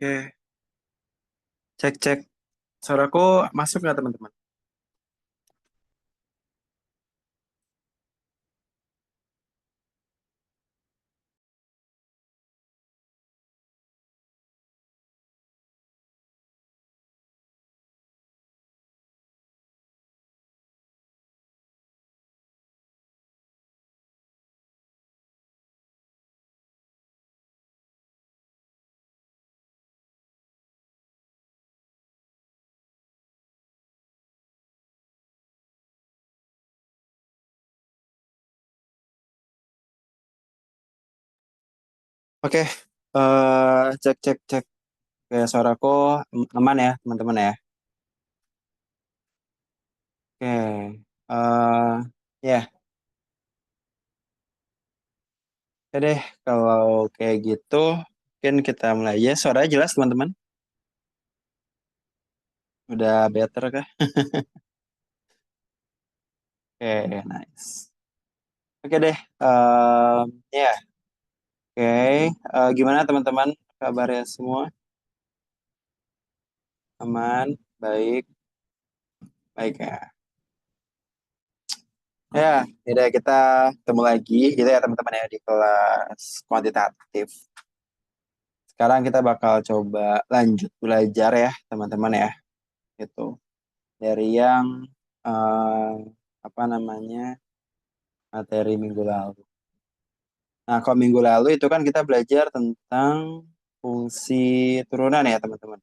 Oke, cek cek. Suaraku masuk nggak teman-teman? Oke, cek cek cek. Oke, suaraku aman ya teman-teman ya. Oke, ya, oke deh. Kalau kayak gitu, mungkin kita mulai aja. Suaranya jelas teman-teman. Udah better kah? Oke, nice. Oke deh. Ya, oke. Gimana teman-teman? Kabarnya semua aman, baik, baik ya. Ya, jadi kita ketemu lagi gitu ya teman-teman ya di kelas kuantitatif. Sekarang kita bakal coba lanjut belajar ya teman-teman ya, gitu. Dari yang eh, apa namanya materi minggu lalu. Nah, kalau minggu lalu itu kan kita belajar tentang fungsi turunan ya teman-teman.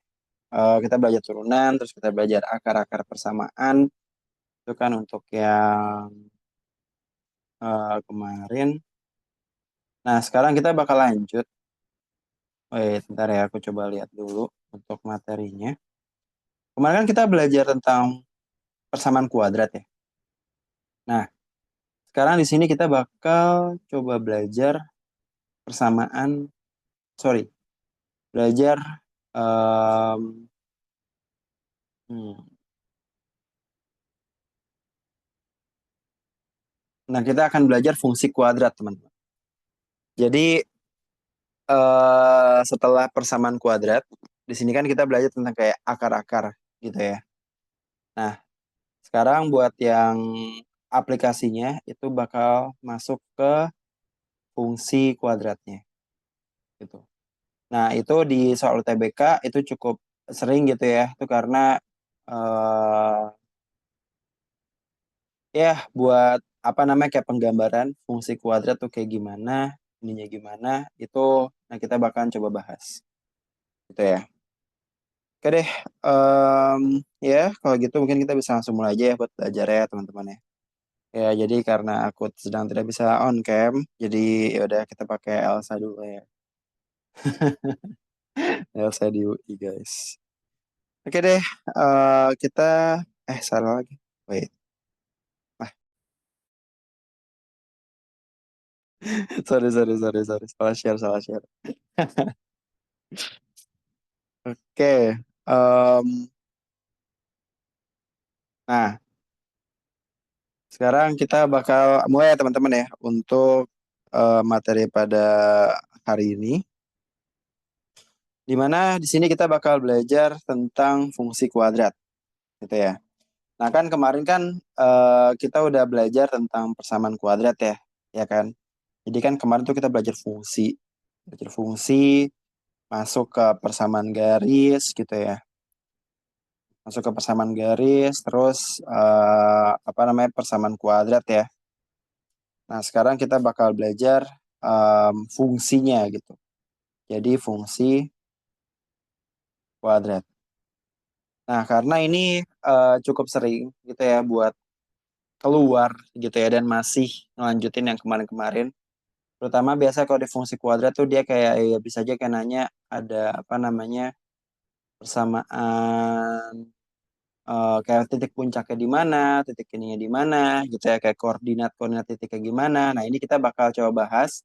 Kita belajar turunan, terus kita belajar akar-akar persamaan. Itu kan untuk yang kemarin. Nah, sekarang kita bakal lanjut. Wait, bentar ya, aku coba lihat dulu untuk materinya. Kemarin kan kita belajar tentang persamaan kuadrat ya. Nah, sekarang di sini kita bakal coba belajar persamaan, sorry, belajar, em, hmm. Nah, kita akan belajar fungsi kuadrat, teman-teman. Jadi, setelah persamaan kuadrat, di sini kan kita belajar tentang kayak akar-akar gitu ya. Nah, sekarang buat yang aplikasinya itu bakal masuk ke fungsi kuadratnya gitu. Nah, itu di soal UTBK itu cukup sering gitu ya. Itu karena eh ya buat apa namanya kayak penggambaran fungsi kuadrat tuh kayak gimana, ininya gimana, itu nah kita bakalan coba bahas. Gitu ya. Oke deh, ya kalau gitu mungkin kita bisa langsung mulai aja ya buat belajar ya teman-teman ya. Ya, jadi karena aku sedang tidak bisa on cam, jadi ya udah kita pakai Elsa dulu ya. Elsa di UI guys. Oke deh, kita salah lagi. Wait, ah, sorry, salah share, salah share. Oke, nah sekarang kita bakal mulai ya teman-teman ya untuk materi pada hari ini. Di mana di sini kita bakal belajar tentang fungsi kuadrat, gitu ya. Nah kan kemarin kan kita udah belajar tentang persamaan kuadrat ya, ya kan. Jadi kan kemarin tuh kita belajar fungsi, masuk ke persamaan garis gitu ya, masuk ke persamaan garis, terus apa namanya persamaan kuadrat ya. Nah sekarang kita bakal belajar fungsinya gitu. Jadi fungsi kuadrat. Nah karena ini cukup sering gitu ya buat keluar gitu ya dan masih ngelanjutin yang kemarin-kemarin. Terutama biasa kalau di fungsi kuadrat tuh dia kayak ya bisa aja kayak nanya ada apa namanya persamaan kayak titik puncaknya di mana, titik ininya di mana, gitu ya kayak koordinat koordinat titiknya gimana. Nah ini kita bakal coba bahas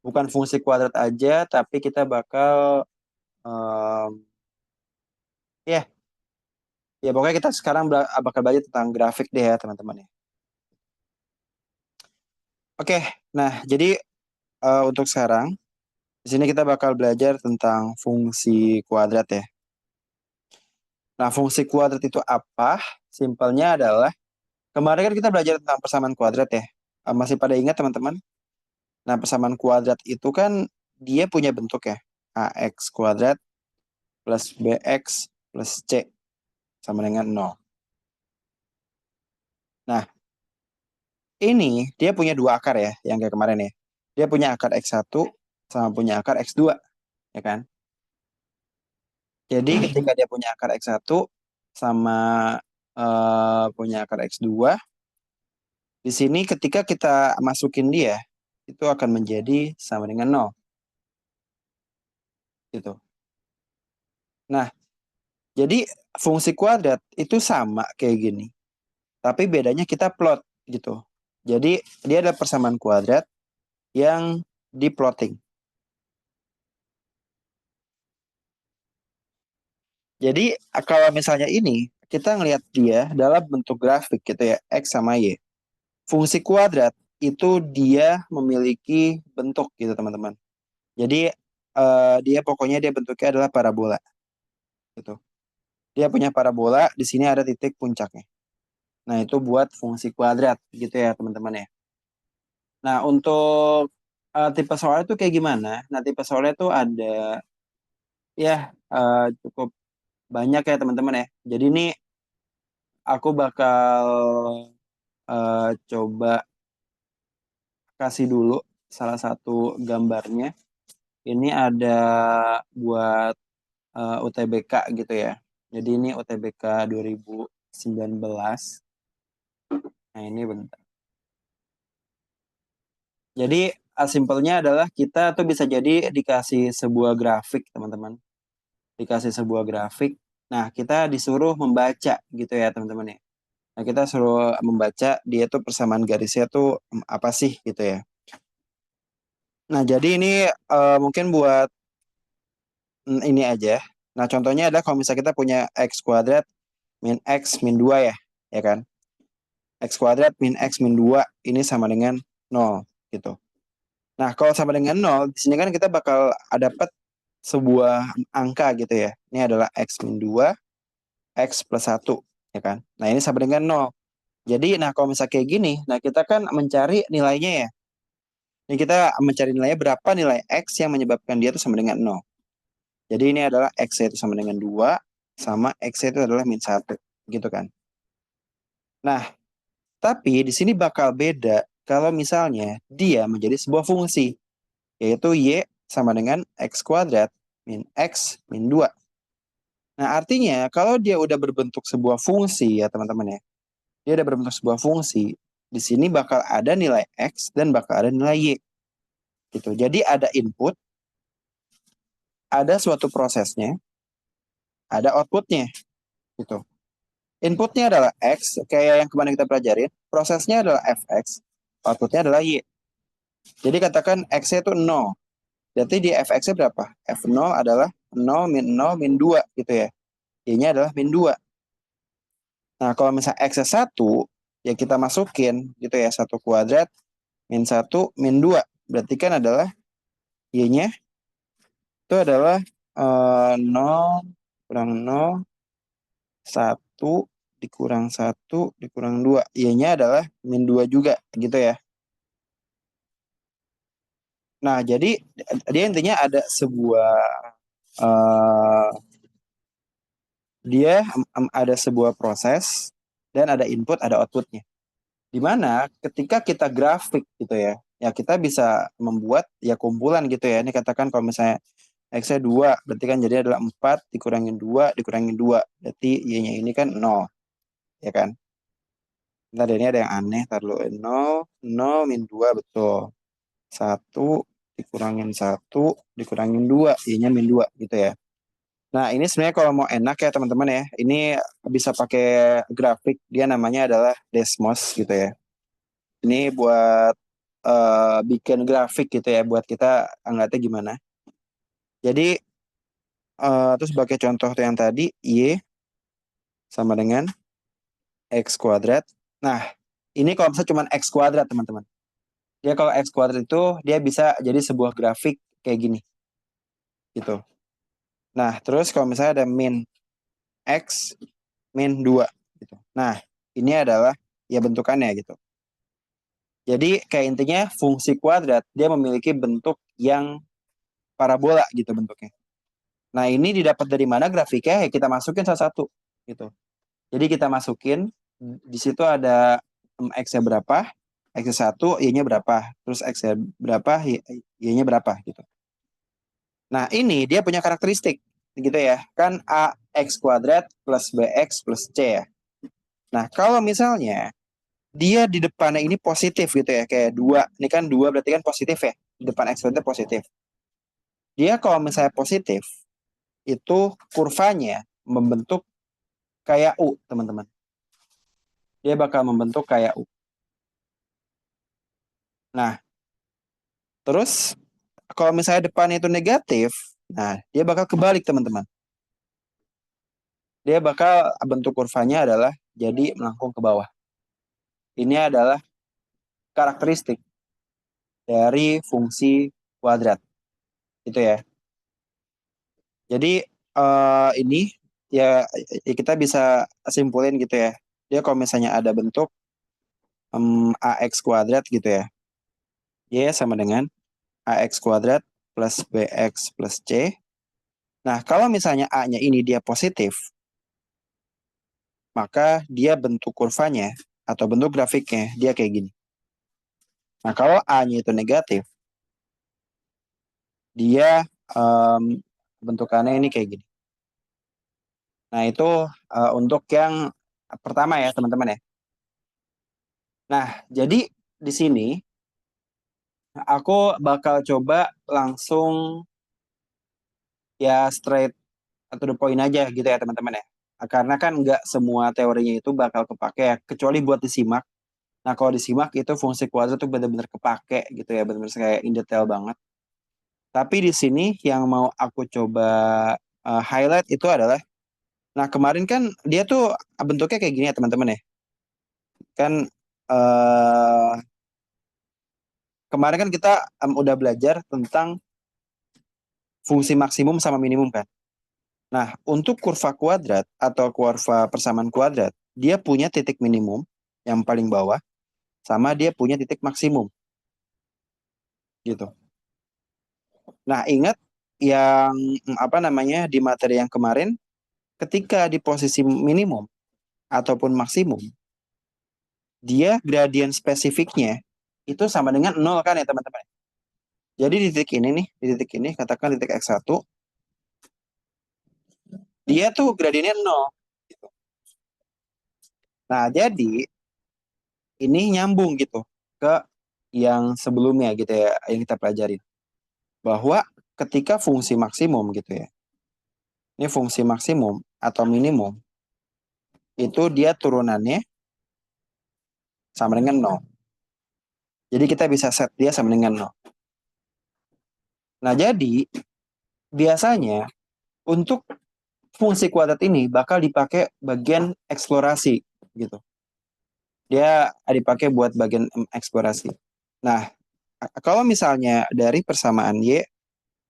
bukan fungsi kuadrat aja, tapi kita bakal em, ya ya pokoknya kita sekarang bakal belajar tentang grafik deh ya teman-teman ya. Oke, nah jadi untuk sekarang Di sini kita bakal belajar tentang fungsi kuadrat ya. Nah, fungsi kuadrat itu apa? Simpelnya adalah, kemarin kan kita belajar tentang persamaan kuadrat ya. Masih pada ingat teman-teman? Nah, persamaan kuadrat itu kan dia punya bentuk ya. AX kuadrat plus BX plus C sama dengan 0. Nah, ini dia punya dua akar ya, yang kayak kemarin ya. Dia punya akar X1 sama punya akar X2, ya kan? Jadi ketika dia punya akar X1 sama punya akar X2, di sini ketika kita masukin dia, itu akan menjadi sama dengan 0. Gitu. Nah, jadi fungsi kuadrat itu sama kayak gini. Tapi bedanya kita plot gitu. Jadi dia ada persamaan kuadrat yang diplotting. Jadi kalau misalnya ini, kita ngelihat dia dalam bentuk grafik gitu ya, X sama Y. Fungsi kuadrat itu dia memiliki bentuk gitu teman-teman. Jadi dia pokoknya dia bentuknya adalah parabola gitu. Dia punya parabola, di sini ada titik puncaknya. Nah, itu buat fungsi kuadrat gitu ya teman-teman ya. Nah, untuk tipe soal itu kayak gimana? Nah, tipe soalnya itu ada ya cukup banyak ya teman-teman ya. Jadi ini aku bakal coba kasih dulu salah satu gambarnya. Ini ada buat UTBK gitu ya. Jadi ini UTBK 2019. Nah, ini bentar. Jadi simpelnya adalah kita tuh bisa jadi dikasih sebuah grafik, teman-teman. Dikasih sebuah grafik. Nah, kita disuruh membaca gitu ya, teman-teman ya. Nah, kita suruh membaca dia tuh persamaan garisnya tuh apa sih gitu ya. Nah, jadi ini mungkin buat ini aja. Nah, contohnya adalah kalau misalnya kita punya X kuadrat min X min 2 ya, ya kan? X kuadrat min X min 2 ini sama dengan 0 gitu. Nah, kalau sama dengan 0, di sini kan kita bakal dapat sebuah angka gitu ya. Ini adalah X min 2, X plus 1, ya kan? Nah, ini sama dengan 0. Jadi, nah kalau misalnya kayak gini, nah kita kan mencari nilainya ya. Ini kita mencari nilainya berapa nilai X yang menyebabkan dia itu sama dengan 0. Jadi ini adalah X itu sama dengan 2, sama X itu adalah min 1, gitu kan. Nah, tapi di sini bakal beda kalau misalnya dia menjadi sebuah fungsi, yaitu Y sama dengan X kuadrat min X min 2. Nah, artinya kalau dia udah berbentuk sebuah fungsi ya teman-teman ya, dia udah berbentuk sebuah fungsi, di sini bakal ada nilai X dan bakal ada nilai Y. Gitu. Jadi ada input, ada suatu prosesnya, ada outputnya. Gitu. Inputnya adalah X, kayak yang kemarin kita pelajarin, prosesnya adalah Fx, outputnya adalah Y. Jadi katakan X-nya itu 0. Berarti di Fx-nya berapa? F0 adalah 0 min 2 gitu ya. Y-nya adalah min 2. Nah, kalau misalnya X-nya 1, ya kita masukin gitu ya, 1 kuadrat min 1 min 2. Berarti kan adalah Y-nya itu adalah 0 kurang 0, 1 dikurang 1 dikurang 2. Y-nya adalah min 2 juga gitu ya. Nah, jadi dia intinya ada sebuah uh, dia ada sebuah proses dan ada input, ada outputnya. Dimana ketika kita grafik gitu ya, ya kita bisa membuat ya kumpulan gitu ya. Ini katakan kalau misalnya X-nya 2, berarti kan jadi adalah 4 dikurangin 2 dikurangin 2. Berarti Y-nya ini kan 0, ya kan? Ntar ini ada yang aneh, tar dulu. 0, 0 min 2, betul. 1 dikurangin 1 dikurangin 2, Y-nya min 2 gitu ya. Nah, ini sebenarnya kalau mau enak ya teman-teman ya, ini bisa pakai grafik, dia namanya adalah Desmos gitu ya. Ini buat bikin grafik gitu ya, buat kita ngeliatnya gimana. Jadi, terus sebagai contoh tuh yang tadi, Y sama dengan X kuadrat. Nah, ini kalau misalnya cuma X kuadrat teman-teman. Dia kalau X kuadrat itu, dia bisa jadi sebuah grafik kayak gini. gitu. Nah, terus kalau misalnya ada min X, min 2 gitu. Nah, ini adalah ya bentukannya gitu. Jadi kayak intinya fungsi kuadrat dia memiliki bentuk yang parabola gitu bentuknya. Nah, ini didapat dari mana grafiknya? Ya kita masukin salah satu gitu. Jadi kita masukin di situ ada X-nya berapa, X-nya 1, Y-nya berapa, terus X-nya berapa, Y-nya berapa gitu. Nah, ini dia punya karakteristik gitu ya. Kan AX kuadrat plus BX plus C ya. Nah, kalau misalnya dia di depannya ini positif gitu ya, kayak 2. Ini kan 2 berarti kan positif ya. Di depan X kuadrat positif. Dia kalau misalnya positif, itu kurvanya membentuk kayak U, teman-teman. Dia bakal membentuk kayak U. Nah, terus kalau misalnya depan itu negatif, nah dia bakal kebalik, teman-teman. Dia bakal bentuk kurvanya adalah jadi melengkung ke bawah. Ini adalah karakteristik dari fungsi kuadrat. Itu ya. Jadi ini ya, kita bisa simpulin gitu ya. Dia kalau misalnya ada bentuk AX kuadrat gitu ya. Y sama dengan AX kuadrat plus BX plus C. Nah, kalau misalnya A-nya ini dia positif, maka dia bentuk kurvanya atau bentuk grafiknya dia kayak gini. Nah, kalau A-nya itu negatif, dia bentukannya ini kayak gini. Nah, itu untuk yang pertama ya, teman-teman ya. Nah, jadi di sini aku bakal coba langsung ya straight to the point aja gitu ya, teman-teman ya. Karena kan nggak semua teorinya itu bakal kepake ya, kecuali buat disimak. Nah, kalau disimak itu fungsi kuadrat tuh benar-benar kepake gitu ya, benar-benar kayak in detail banget. Tapi di sini yang mau aku coba highlight itu adalah, nah kemarin kan dia tuh bentuknya kayak gini ya, teman-teman ya. Kan eh, kemarin kan kita udah belajar tentang fungsi maksimum sama minimum kan. Nah, untuk kurva kuadrat atau kurva persamaan kuadrat, dia punya titik minimum yang paling bawah, sama dia punya titik maksimum gitu. Nah, ingat yang apa namanya di materi yang kemarin, ketika di posisi minimum ataupun maksimum, dia gradien spesifiknya itu sama dengan 0 kan ya, teman-teman. Jadi di titik ini nih, di titik ini katakan titik X1, dia tuh gradiennya 0 gitu. Nah, jadi ini nyambung gitu ke yang sebelumnya gitu ya, yang kita pelajarin. Bahwa ketika fungsi maksimum gitu ya, ini fungsi maksimum atau minimum, itu dia turunannya sama dengan 0. Jadi kita bisa set dia sama dengan 0. Nah, jadi biasanya untuk fungsi kuadrat ini bakal dipakai bagian eksplorasi gitu. Dia dipakai buat bagian eksplorasi. Nah, kalau misalnya dari persamaan Y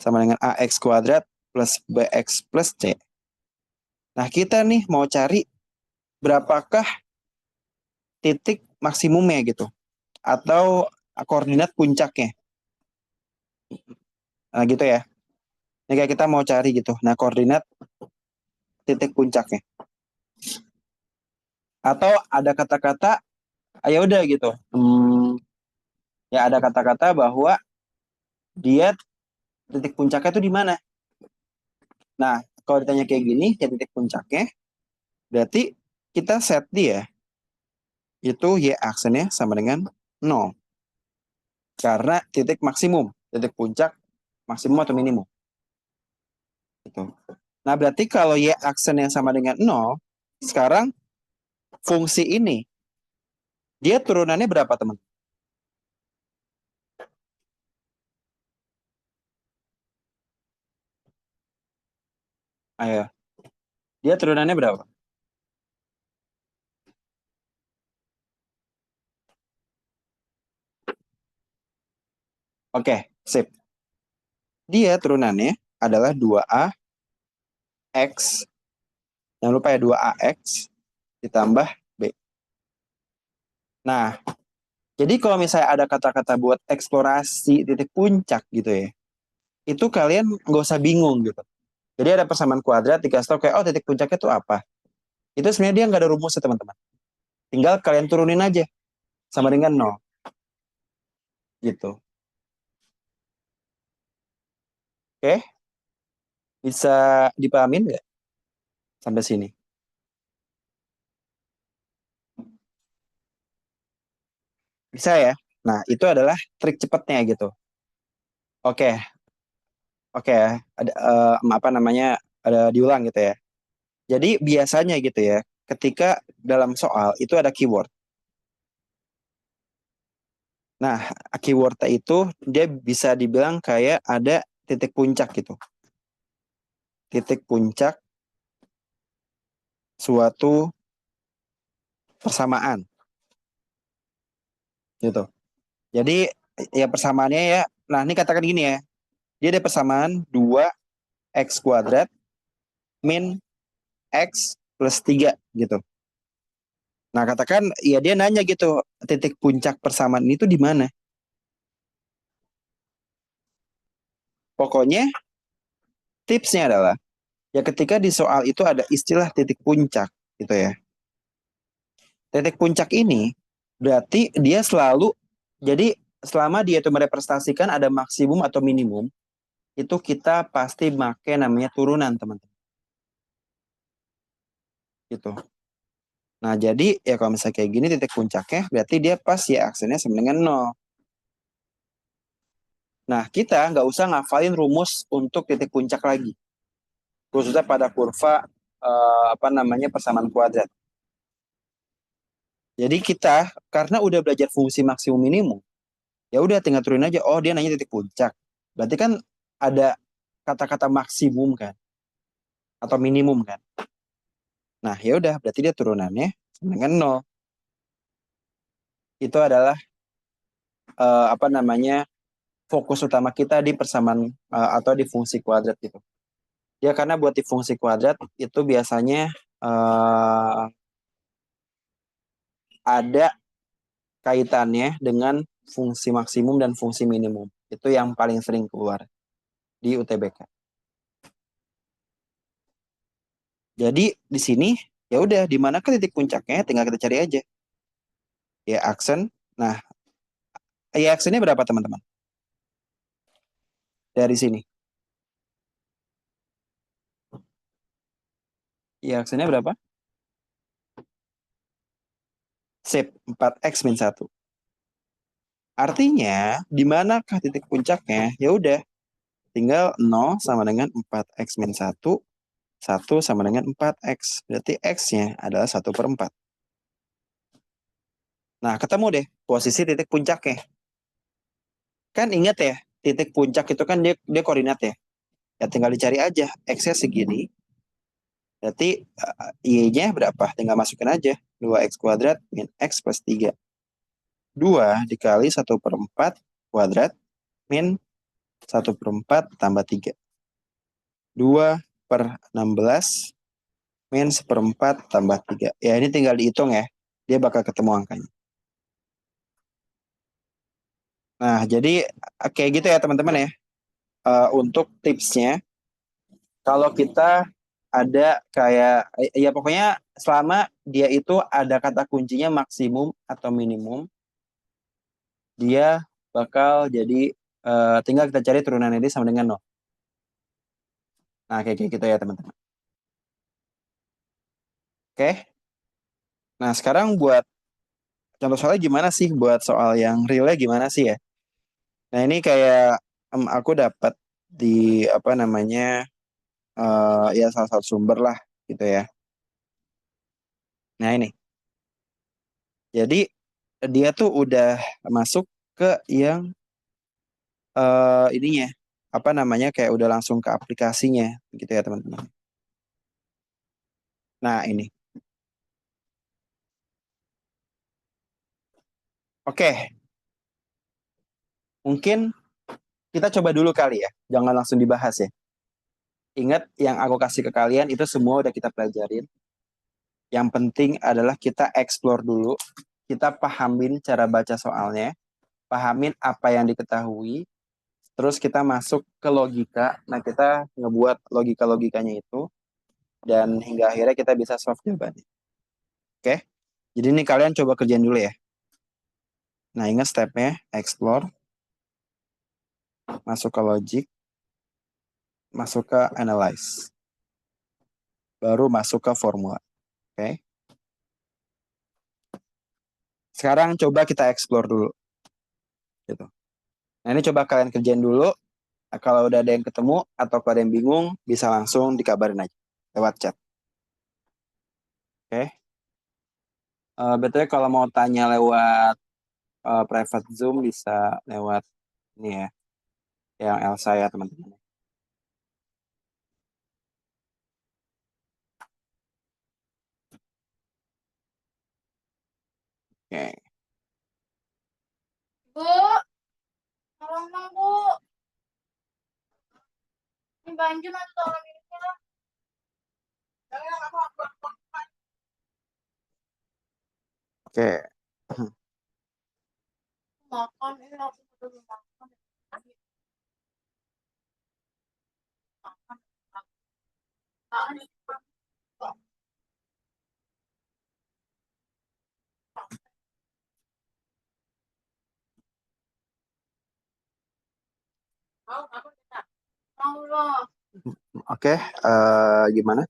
sama dengan AX kuadrat plus BX plus C. Nah, kita nih mau cari berapakah titik maksimumnya gitu. Atau koordinat puncaknya. Nah, gitu ya. Ini kayak kita mau cari gitu. Nah, koordinat titik puncaknya. Atau ada kata-kata, ya udah gitu. Ya ada kata-kata bahwa dia titik puncaknya itu di mana. Nah, kalau ditanya kayak gini, ya titik puncaknya, berarti kita set dia itu y aksennya sama dengan 0. Karena titik maksimum, titik puncak maksimum atau minimum. Gitu. Nah, berarti kalau y aksen yang sama dengan 0, sekarang fungsi ini, dia turunannya berapa, teman? Ayo, dia turunannya berapa? Oke, sip. Dia turunannya adalah 2A X, jangan lupa ya 2AX ditambah B. Nah, jadi kalau misalnya ada kata-kata buat eksplorasi titik puncak gitu ya, itu kalian nggak usah bingung gitu. Jadi ada persamaan kuadrat dikasih tau kayak, oh titik puncaknya itu apa. Itu sebenarnya dia nggak ada rumusnya teman-teman. Tinggal kalian turunin aja sama dengan nol gitu. Oke, bisa dipahamin nggak sampai sini? Bisa ya? Nah, itu adalah trik cepatnya gitu. Oke, oke ya. Ada apa namanya? Ada diulang gitu ya. Jadi biasanya gitu ya, ketika dalam soal itu ada keyword. Nah, keywordnya itu dia bisa dibilang kayak ada titik puncak gitu. Titik puncak suatu persamaan gitu. Jadi ya persamaannya ya, nah ini katakan gini ya, dia ada persamaan 2x kuadrat min x plus 3 gitu. Nah katakan ya dia nanya gitu, titik puncak persamaan itu di mana? Pokoknya tipsnya adalah ya ketika di soal itu ada istilah titik puncak gitu ya. Titik puncak ini berarti dia selalu, jadi selama dia itu merepresentasikan ada maksimum atau minimum, itu kita pasti pakai namanya turunan teman-teman. Gitu. Nah jadi ya kalau misalnya kayak gini titik puncaknya berarti dia pas ya aksennya sama dengan nol. Nah kita nggak usah ngafalin rumus untuk titik puncak lagi. Khususnya pada kurva apa namanya persamaan kuadrat. Jadi kita karena udah belajar fungsi maksimum minimum, ya udah tinggal turunin aja. Oh dia nanya titik puncak. Berarti kan ada kata-kata maksimum kan atau minimum kan. Nah ya udah berarti dia turunannya sama dengan nol. Itu adalah apa namanya fokus utama kita di persamaan atau di fungsi kuadrat gitu. Ya karena buat di fungsi kuadrat itu biasanya ada kaitannya dengan fungsi maksimum dan fungsi minimum. Itu yang paling sering keluar di UTBK. Jadi di sini ya udah di mana ke titik puncaknya tinggal kita cari aja. Ya aksen. Nah, ya aksennya berapa teman-teman? Dari sini. Ya aksennya berapa? Sip, 4x min 1. Artinya, di manakah titik puncaknya? Ya udah, tinggal 0 sama dengan 4x min 1, 1 sama dengan 4x. Berarti x-nya adalah 1/4. Nah, ketemu deh posisi titik puncaknya. Kan ingat ya, titik puncak itu kan dia koordinat ya. Ya tinggal dicari aja, x-nya segini. Berarti y-nya berapa? Tinggal masukin aja. 2x kuadrat min x plus 3. 2 dikali 1/4 kuadrat min 1/4 tambah 3. 2/16 min 1/4 tambah 3. Ya ini tinggal dihitung ya. Dia bakal ketemu angkanya. Nah jadi kayak gitu ya teman-teman ya. Untuk tipsnya, kalau kita ada kayak, ya pokoknya selama dia itu ada kata kuncinya maksimum atau minimum, dia bakal jadi tinggal kita cari turunan ini sama dengan nol. Nah kayak gitu ya teman-teman. Oke. Nah sekarang buat contoh soalnya gimana sih, buat soal yang realnya gimana sih ya? Nah ini kayak aku dapat di apa namanya ya salah satu sumber lah gitu ya. Nah ini, jadi dia tuh udah masuk ke yang ininya apa namanya kayak udah langsung ke aplikasinya gitu ya teman-teman. Nah ini, oke, mungkin kita coba dulu kali ya, jangan langsung dibahas ya. Ingat yang aku kasih ke kalian itu semua udah kita pelajarin. Yang penting adalah kita explore dulu, kita pahamin cara baca soalnya, pahamin apa yang diketahui, terus kita masuk ke logika. Nah, kita ngebuat logika-logikanya itu, dan hingga akhirnya kita bisa solve jawabannya. Oke? Jadi ini kalian coba kerjain dulu ya. Nah, ingat stepnya, explore, masuk ke logic, masuk ke analyze, baru masuk ke formula. Oke? Sekarang coba kita explore dulu. Gitu. Nah, ini coba kalian kerjain dulu. Nah, kalau udah ada yang ketemu atau kalau ada yang bingung, bisa langsung dikabarin aja lewat chat. Oke? Betulnya kalau mau tanya lewat private Zoom bisa lewat ini ya, yang Elsa ya teman-teman. Oke. Bu, tolong dong, Bu. Ini banjir nanti tolong minumnya. Oke. Makan, ini aku udah makan. Mau loh. Oke, gimana?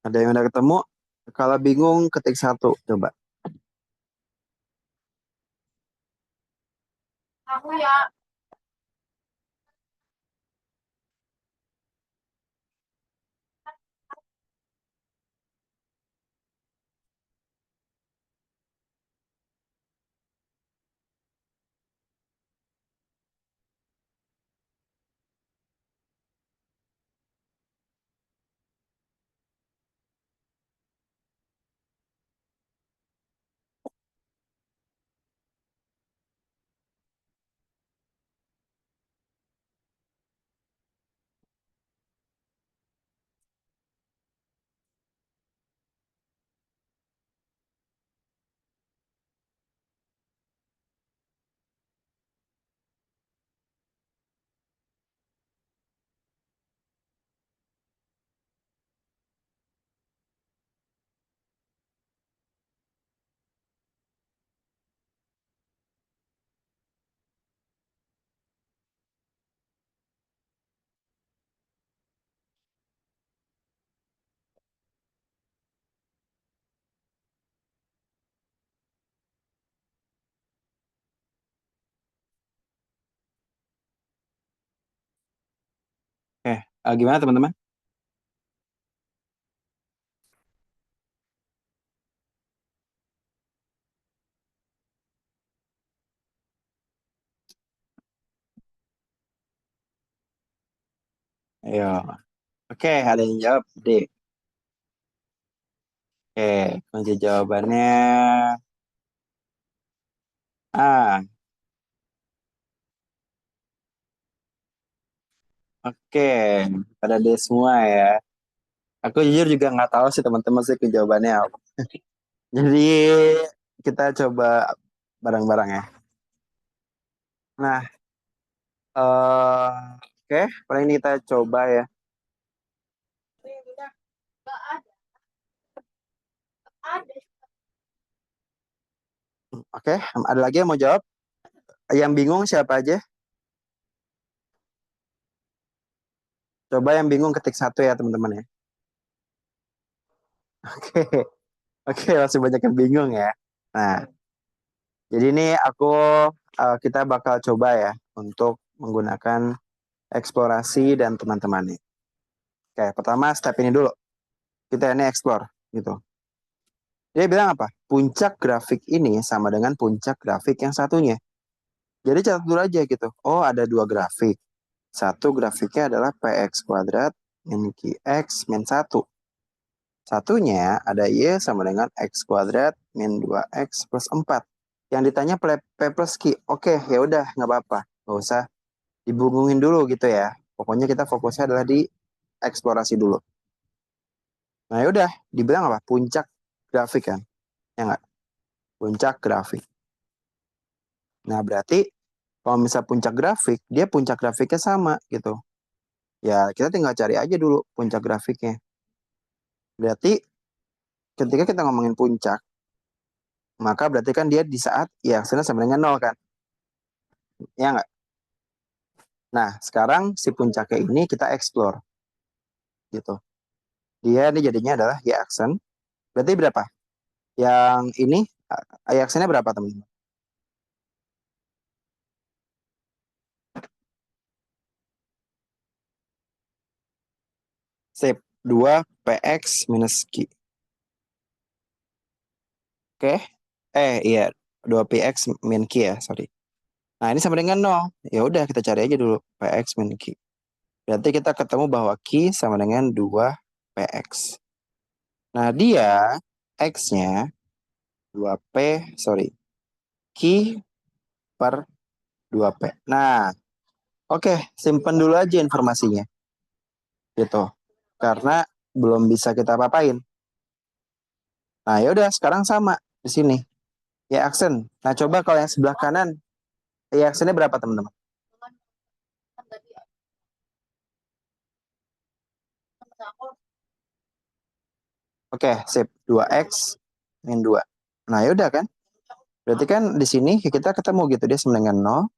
Ada yang udah ketemu? Kalau bingung ketik satu, coba. Aku ya. Oke, gimana teman-teman? Ayo. Oke, ada yang jawab D. Oke, kunci jawabannya A. Oke, pada D semua ya. Aku jujur juga nggak tahu sih teman-teman sih jawabannya apa. Jadi kita coba bareng-bareng ya. Nah, oke, paling ini kita coba ya. Gak ada. Ada. Oke, ada lagi yang mau jawab? Yang bingung siapa aja? Coba yang bingung ketik satu ya teman-teman ya. Oke, oke masih banyak yang bingung ya. Nah, jadi ini kita bakal coba ya untuk menggunakan eksplorasi dan teman-temannya. Oke, pertama step ini dulu. Kita ini explore gitu. Dia bilang apa? Puncak grafik ini sama dengan puncak grafik yang satunya. Jadi catat dulu aja gitu. Oh, ada dua grafik. Satu grafiknya adalah px kuadrat min qx min 1. Satunya ada y sama dengan x kuadrat min 2x plus 4. Yang ditanya p plus q. Oke, ya udah nggak apa-apa. Nggak usah dibungungin dulu gitu ya. Pokoknya kita fokusnya adalah di eksplorasi dulu. Nah, yaudah, dibilang apa? Puncak grafik kan? Ya nggak? Puncak grafik. Nah, berarti kalau misal puncak grafik, dia puncak grafiknya sama gitu. Ya, kita tinggal cari aja dulu puncak grafiknya. Berarti ketika kita ngomongin puncak, maka berarti kan dia di saat ya hasilnya sama dengan nol kan? Ya nggak? Nah, sekarang si puncaknya ini kita explore gitu. Dia ini jadinya adalah y aksen. Berarti berapa? Yang ini y aksennya berapa teman-teman? Sip, 2px minus q. Oke. Iya, 2px min q ya, sorry. Nah, ini sama dengan nol. Ya udah kita cari aja dulu px min q. Berarti kita ketemu bahwa q sama dengan 2px. Nah, dia x-nya 2p, sorry, q per 2p. Nah, oke, simpen dulu aja informasinya. Gitu. Karena belum bisa kita apa-apain. Nah, ya udah sekarang sama di sini. Ya aksen. Nah, coba kalau yang sebelah kanan, ya aksennya berapa teman-teman? Kan tadi temen aku Oke, sip. 2x min 2. Nah, ya udah kan? Berarti kan di sini kita ketemu gitu dia sama dengan 0,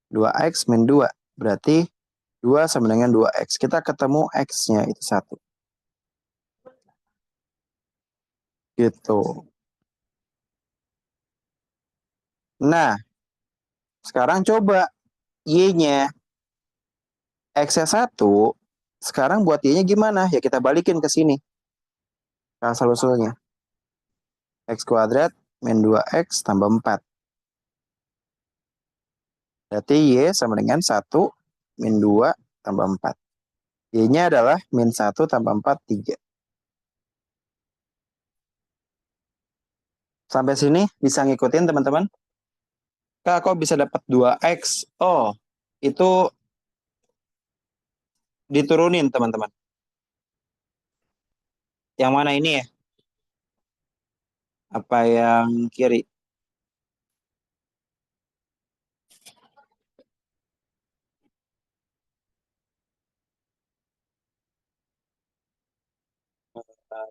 2x min 2. Berarti 2 sama dengan 2x. Kita ketemu x-nya itu 1. Gitu. Nah, sekarang coba y-nya. X-nya 1. Sekarang buat y-nya gimana? Ya kita balikin ke sini. Asal-usulnya. X kuadrat min 2x tambah 4. Berarti y sama dengan 1 min 2 tambah 4. Y-nya adalah min 1 tambah 4, 3. Sampai sini bisa ngikutin teman-teman? Kak, kok bisa dapat 2x? Oh, itu diturunin teman-teman. Yang mana ini ya? Apa yang kiri?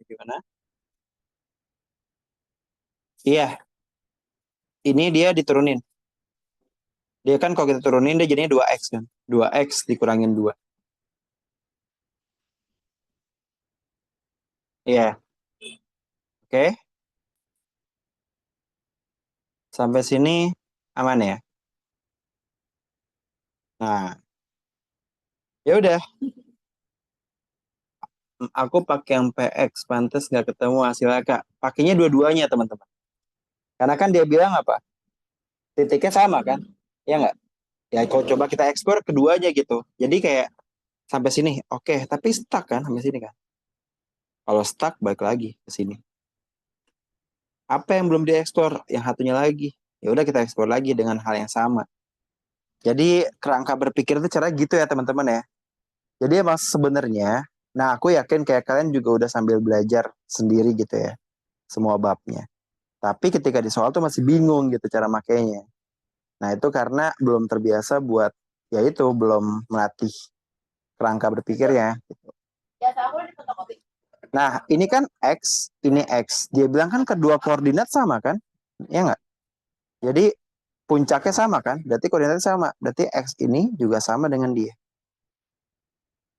Gimana? Iya, ini dia diturunin. Dia kan kalau kita turunin dia jadinya 2x kan. 2x dikurangin 2. Iya, oke. Sampai sini aman ya? Nah, ya udah. Aku pakai yang PX, pantas nggak ketemu hasilnya Kak. Pakainya dua-duanya teman-teman. Karena kan dia bilang apa? Titiknya sama kan? Ya nggak? Ya kalau coba kita ekspor keduanya gitu. Jadi kayak sampai sini, oke. Tapi stuck kan sampai sini kan? Kalau stuck balik lagi ke sini. Apa yang belum diekspor? Yang satunya lagi. Ya udah kita ekspor lagi dengan hal yang sama. Jadi kerangka berpikir itu cara gitu ya teman-teman ya. Jadi emang sebenarnya, nah aku yakin kayak kalian juga udah sambil belajar sendiri gitu ya, semua babnya. Tapi ketika di soal tuh masih bingung gitu cara makainya. Nah itu karena belum terbiasa buat, ya itu belum melatih kerangka berpikirnya. biasa aku di fotokopi. Nah ini kan X, ini X. Dia bilang kan kedua koordinat sama kan? Ya nggak? Jadi puncaknya sama kan? Berarti koordinatnya sama. Berarti X ini juga sama dengan dia.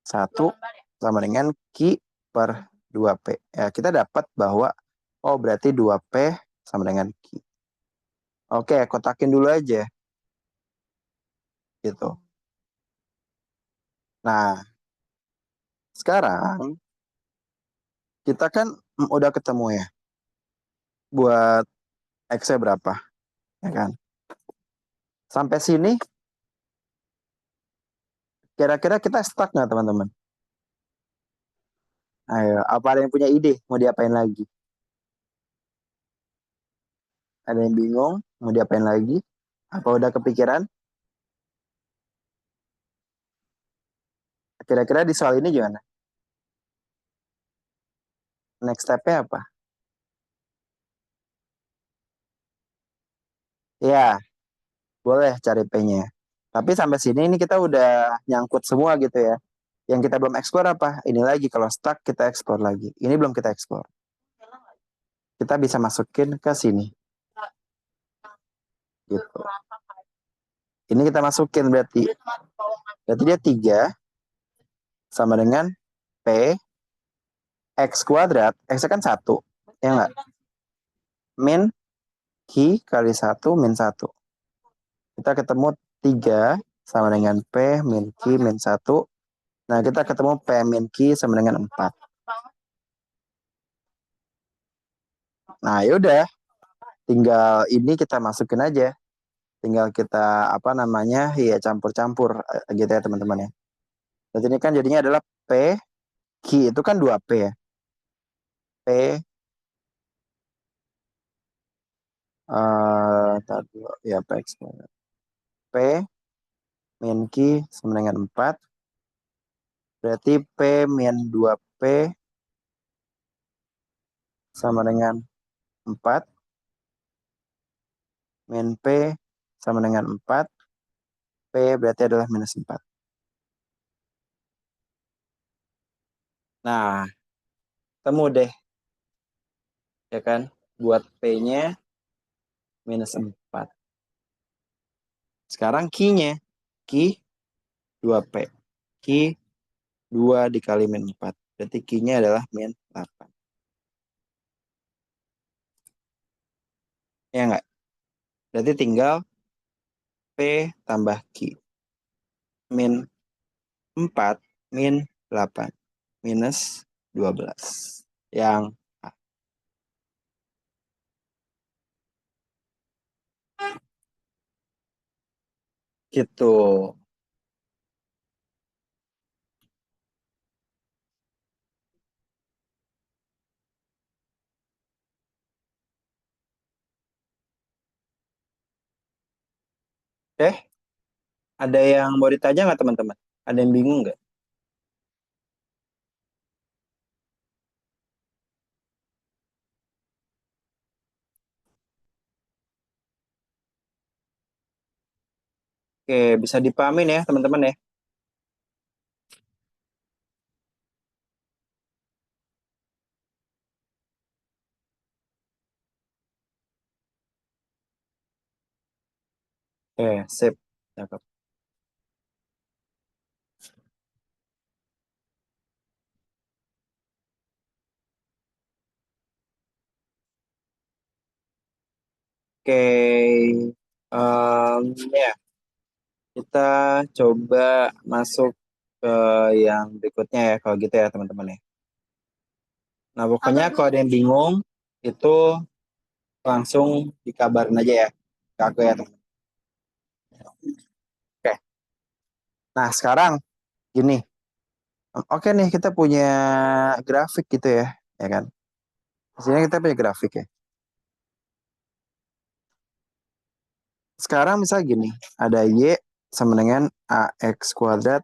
1 sama dengan Q per 2P. Ya, kita dapat bahwa, oh berarti 2P sama dengan Q. Oke, kotakin dulu aja. Gitu. Nah, sekarang kita kan udah ketemu ya. Buat X-nya berapa. Ya kan? Sampai sini, kira-kira kita stuck nggak teman-teman? Ayo, apa ada yang punya ide? Mau diapain lagi? Ada yang bingung? Mau diapain lagi? Apa udah kepikiran? Kira-kira di soal ini gimana? Next step-nya apa? Ya, boleh cari P-nya. Tapi sampai sini ini kita udah nyangkut semua gitu ya. Yang kita belum eksplor apa? Ini lagi kalau stuck kita eksplor lagi. Ini belum kita eksplor. Kita bisa masukin ke sini gitu. Ini kita masukin berarti. Berarti dia 3 sama dengan P X kuadrat. X kan 1. Ya enggak? Min Q kali 1 min 1. Kita ketemu 3 sama dengan P min Q min 1. Nah, kita ketemu P min Q sama dengan 4. Nah, yaudah. Tinggal ini kita masukin aja. Tinggal kita, apa namanya, ya campur-campur gitu ya teman-teman ya. Jadi ini kan jadinya adalah P, Q itu kan 2P ya. P, tadi ya P, X, P min Q sama dengan 4. Berarti P min 2P sama dengan 4. Min P sama dengan 4. P berarti adalah minus 4. Nah, temu deh. Ya kan? Buat P-nya minus 4. Sekarang Q-nya. Q 2P. Q 2 dikali min 4. Berarti Q-nya adalah min 8. Ya enggak? Berarti tinggal P tambah Q. Min 4 min 8. Minus 12. Yang A. Gitu. Eh, ada yang mau ditanya nggak teman-teman? Ada yang bingung nggak? Oke, bisa dipahamin ya teman-teman ya. Oke, sip. Cakep. Oke, ya kita coba masuk ke yang berikutnya ya kalau gitu ya teman-teman ya. Nah pokoknya kalau ada yang bingung itu langsung dikabarin aja ya ke aku ya teman. Oke, nah sekarang gini. Oke nih kita punya grafik gitu ya kan. Di sini kita punya grafik ya. Sekarang misal gini, ada Y sama dengan AX kuadrat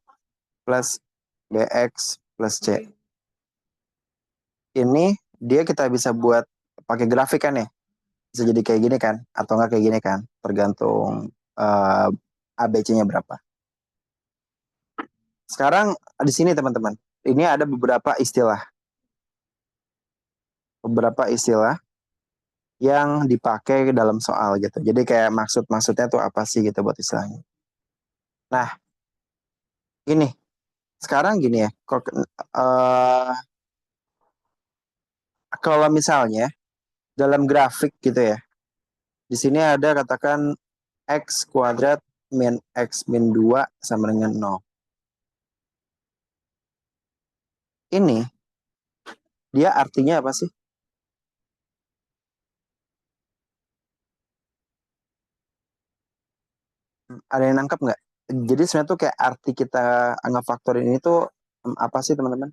plus BX plus C. Ini dia kita bisa buat pakai grafik kan ya. Bisa jadi kayak gini kan, atau enggak kayak gini kan, tergantung ABC-nya berapa. Sekarang di sini teman-teman, ini ada beberapa istilah yang dipakai dalam soal gitu. Jadi kayak maksudnya tuh apa sih gitu buat istilahnya. Nah, ini sekarang gini ya, eh, kalau misalnya dalam grafik gitu ya, di sini ada katakan X kuadrat min X min 2 sama dengan 0. Ini dia artinya apa sih? Ada yang nangkep nggak? Jadi sebenarnya tuh kayak arti kita ngefaktorin ini tuh apa sih teman-teman?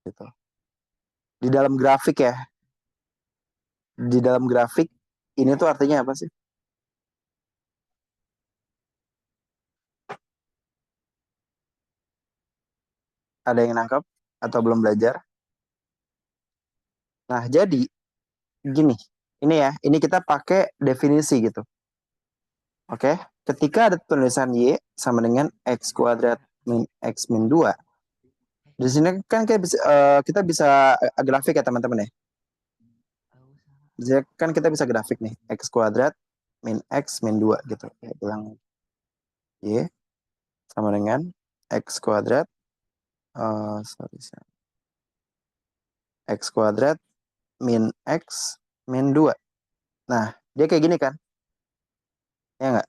Gitu. Di dalam grafik ya, di dalam grafik ini tuh artinya apa sih? Ada yang nangkep atau belum belajar? Nah, jadi gini. Ini ya, ini kita pakai definisi gitu. Oke, ketika ada tulisan Y sama dengan X kuadrat min X min 2. Di sini kan kita bisa grafik ya teman-teman ya. Di sini kan kita bisa grafik nih. X kuadrat min X min 2 gitu. Ya, bilang Y sama dengan X kuadrat. Sorry. X kuadrat min X min 2. Nah, dia kayak gini kan? Ya nggak?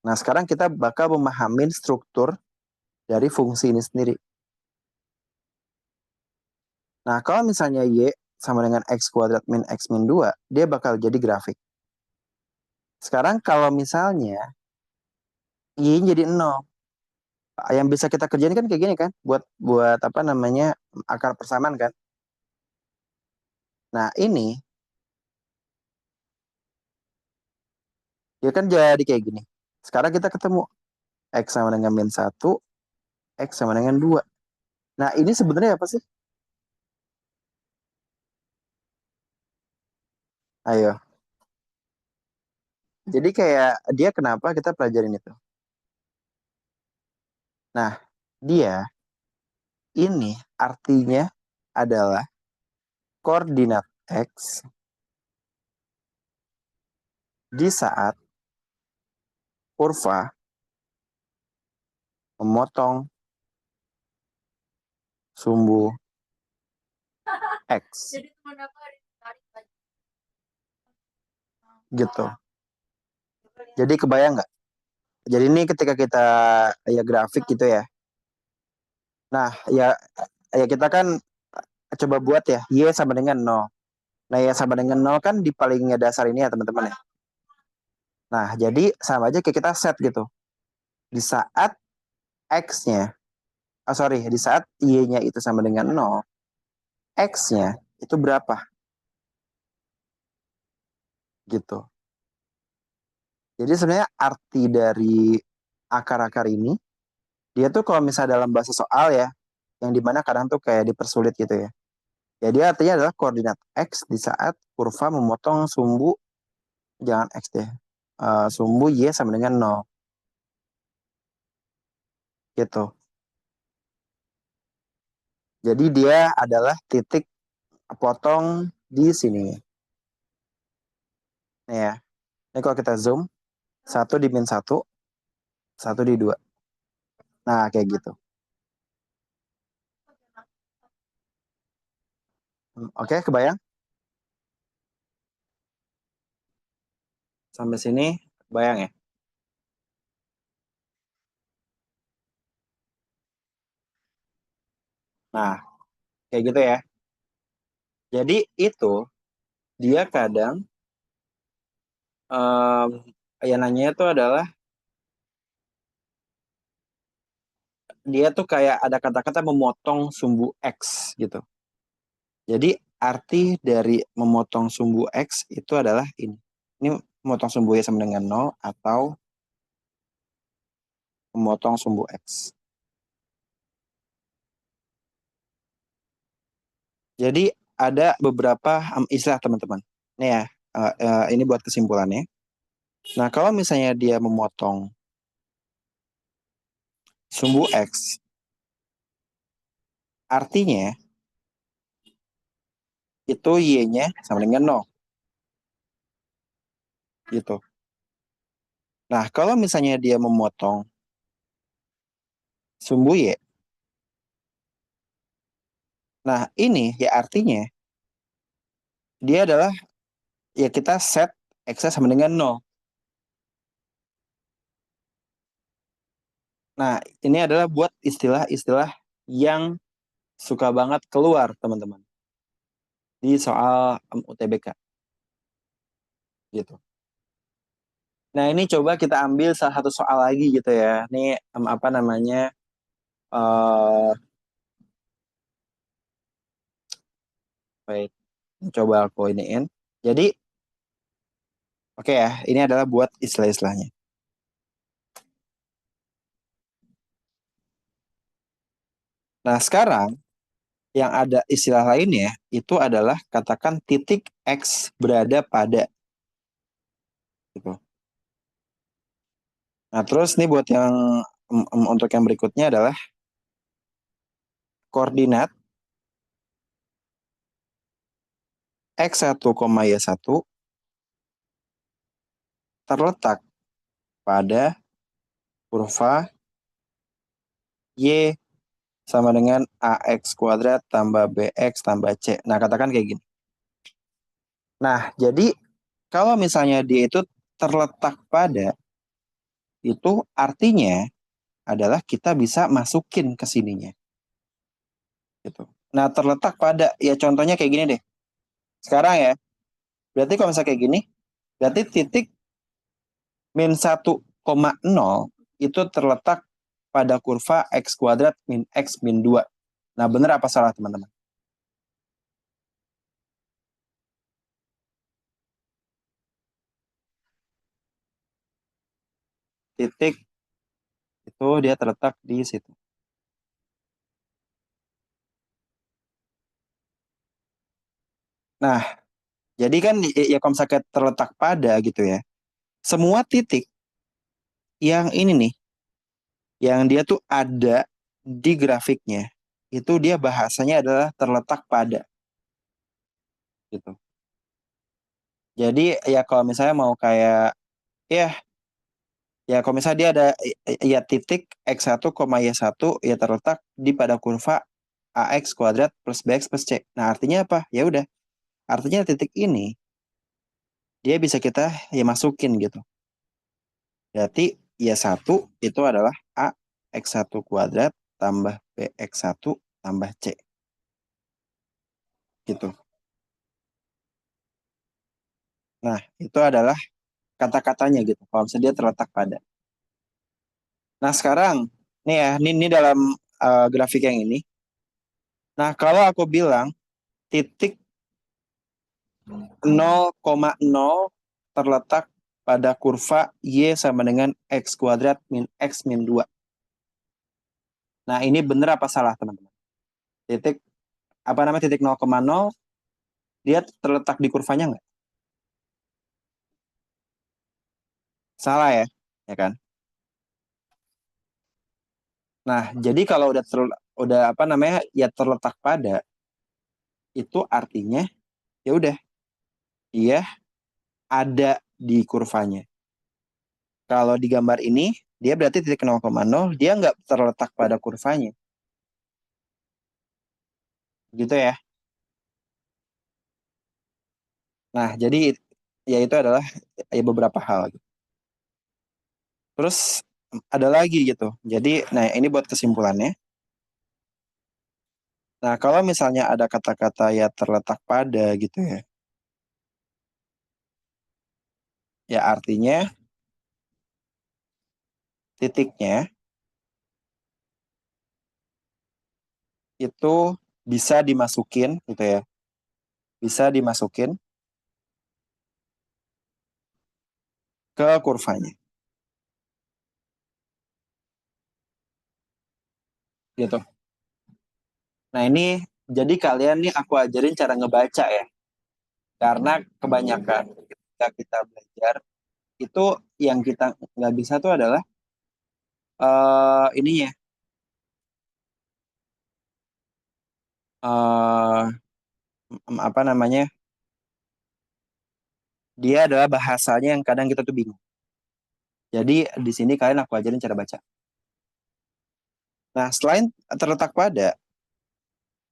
Nah, sekarang kita bakal memahami struktur dari fungsi ini sendiri. Nah, kalau misalnya Y sama dengan X kuadrat min X min 2, dia bakal jadi grafik. Sekarang kalau misalnya Y jadi 0, yang bisa kita kerjain kan kayak gini kan? Buat apa namanya, akar persamaan kan? Nah, ini dia kan jadi kayak gini. Sekarang kita ketemu X sama dengan min 1, X sama dengan 2. Nah, ini sebenarnya apa sih? Ayo. Jadi kayak dia kenapa kita pelajarin itu? Nah, dia ini artinya adalah koordinat X di saat kurva memotong sumbu X Jadi teman aku ada yang tarik lagi. gitu. Jadi kebayang nggak? Jadi ini ketika kita ya grafik gitu ya. Nah, ya kita kan coba buat ya Y sama dengan 0. Nah, Y sama dengan 0 kan di paling dasar ini ya teman-teman ya. Nah, jadi sama aja kayak kita set gitu. Di saat X-nya, di saat Y-nya itu sama dengan 0, X-nya itu berapa? Gitu. Jadi sebenarnya arti dari akar-akar ini, dia tuh kalau misalnya dalam bahasa soal ya, yang dimana kadang tuh kayak dipersulit gitu ya. Ya dia artinya adalah koordinat X di saat kurva memotong sumbu, jangan X deh, sumbu Y sama dengan 0. Gitu. Jadi dia adalah titik potong di sini. Nih ya. Ini kalau kita zoom, satu di min satu, satu di 2. Nah, kayak gitu. Oke, kebayang? Sampai sini, bayang ya? Nah, kayak gitu ya. Jadi itu, dia kadang, um, yang nanya itu adalah, dia tuh kayak ada kata-kata memotong sumbu X gitu. Jadi arti dari memotong sumbu X itu adalah ini. Ini memotong sumbu Y sama dengan 0 atau memotong sumbu X. Jadi ada beberapa istilah teman-teman. Nih ya, ini buat kesimpulannya. Nah, kalau misalnya dia memotong sumbu X, artinya itu Y-nya sama dengan 0. Gitu. Nah, kalau misalnya dia memotong sumbu Y, nah ini ya artinya dia adalah, ya kita set X sama dengan 0. Nah, ini adalah buat istilah-istilah yang suka banget keluar, teman-teman, di soal UTBK. Gitu. Nah, ini coba kita ambil salah satu soal lagi gitu ya. Ini apa namanya? eh Baik, coba aku iniin. Jadi, oke ya, ini adalah buat istilah-istilahnya. Nah, sekarang yang ada istilah lainnya itu adalah katakan titik X berada pada gitu. Nah, terus nih buat yang untuk yang berikutnya adalah koordinat X1, Y1 terletak pada kurva Y sama dengan AX kuadrat tambah BX tambah C. Nah, katakan kayak gini. Nah, jadi kalau misalnya dia itu terletak pada, itu artinya adalah kita bisa masukin ke sininya. Gitu. Nah, terletak pada, ya contohnya kayak gini deh. Sekarang ya, berarti kalau misalnya kayak gini, berarti titik min 1,0 itu terletak pada kurva X kuadrat min X min 2. Nah, benar apa salah teman-teman? Titik itu dia terletak di situ. Nah, jadi kan ya kalau misalnya terletak pada gitu ya, semua titik yang ini nih, yang dia tuh ada di grafiknya, itu dia bahasanya adalah terletak pada gitu. Jadi ya kalau misalnya mau kayak ya ya kalau misalnya dia ada ya titik X1, Y1 ya terletak di pada kurva AX kuadrat plus BX plus C. Nah, artinya apa? Ya udah, artinya titik ini dia bisa kita ya masukin gitu. Berarti ya satu itu adalah A X1 kuadrat tambah BX1 tambah C gitu. Nah, itu adalah kata-katanya gitu. Kalau misalnya dia terletak pada. Nah, sekarang nih ya, ini dalam grafik yang ini. Nah, kalau aku bilang titik 0,0 terletak pada kurva Y sama dengan X kuadrat min X min 2. Nah, ini benar apa salah, teman-teman? Titik, apa namanya, titik 0,0, dia terletak di kurvanya nggak? Salah ya, ya kan? Nah, jadi kalau udah apa namanya, ya terletak pada, itu artinya ya udah, dia ada di kurvanya. Kalau di gambar ini, dia berarti titik 0,0, dia nggak terletak pada kurvanya. Gitu ya. Nah, jadi ya itu adalah ya beberapa hal gitu. Terus ada lagi gitu. Jadi, nah ini buat kesimpulannya. Nah, kalau misalnya ada kata-kata ya terletak pada gitu ya. Ya artinya titiknya itu bisa dimasukin gitu ya. Bisa dimasukin ke kurvanya gitu. Nah, ini jadi kalian nih aku ajarin cara ngebaca ya. Karena kebanyakan ketika kita belajar itu yang kita nggak bisa tuh adalah ininya eh apa namanya, dia adalah bahasanya yang kadang kita tuh bingung. Jadi di sini kalian aku ajarin cara baca. Nah, selain terletak pada,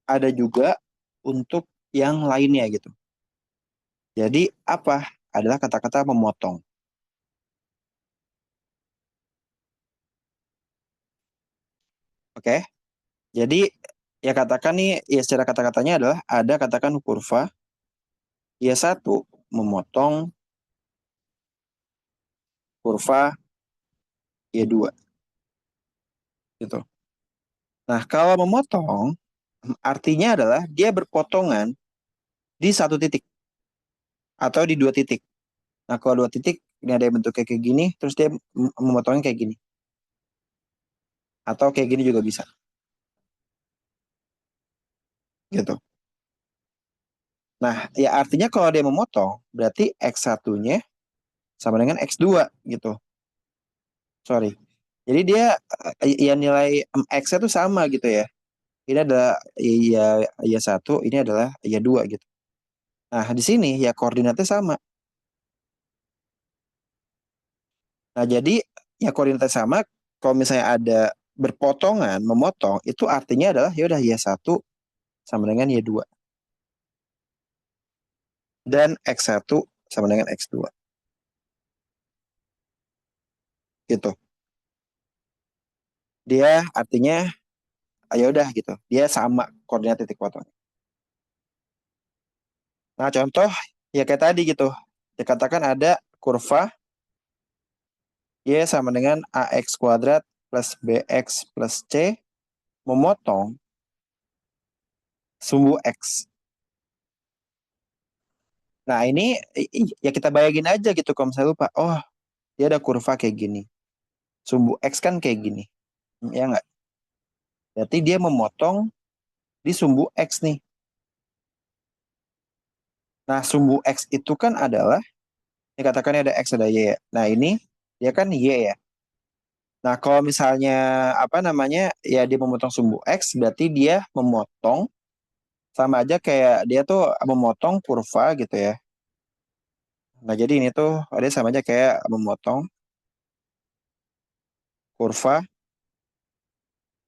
ada juga untuk yang lainnya gitu. Jadi apa? Adalah kata-kata memotong. Oke? Jadi ya katakan nih, ya secara kata-katanya adalah ada katakan kurva Y1 memotong kurva Y2 gitu. Nah, kalau memotong artinya adalah dia berpotongan di satu titik atau di dua titik. Nah, kalau dua titik ini ada yang bentuknya kayak gini, terus dia memotongnya kayak gini. Atau kayak gini juga bisa. gitu. Nah, ya artinya kalau dia memotong, berarti X1-nya sama dengan X2 gitu. Sorry. Jadi dia ya nilai X-nya tuh sama gitu ya. Ini adalah ya ya satu, ini adalah ya dua gitu. Nah, di sini ya koordinatnya sama. Nah, jadi ya koordinatnya sama, kalau misalnya ada berpotongan, memotong, itu artinya adalah ya udah ya satu sama dengan y dua dan X1 sama dengan X2 gitu. Dia artinya ya udah gitu. Dia sama koordinat titik potong. Nah, contoh ya kayak tadi gitu. Dikatakan ada kurva y sama dengan ax kuadrat plus bx plus c memotong sumbu x. Nah, ini ya kita bayangin aja gitu kalau misalnya lupa. Oh, dia ada kurva kayak gini. Sumbu x kan kayak gini. Ya nggak? Berarti dia memotong di sumbu x nih. Nah, sumbu x itu kan adalah, dikatakan ada x ada y ya. Nah, ini dia kan y ya. Nah, kalau misalnya apa namanya, ya dia memotong sumbu x, berarti dia memotong sama aja kayak dia tuh memotong kurva gitu ya. Nah, jadi ini tuh ada sama aja kayak memotong kurva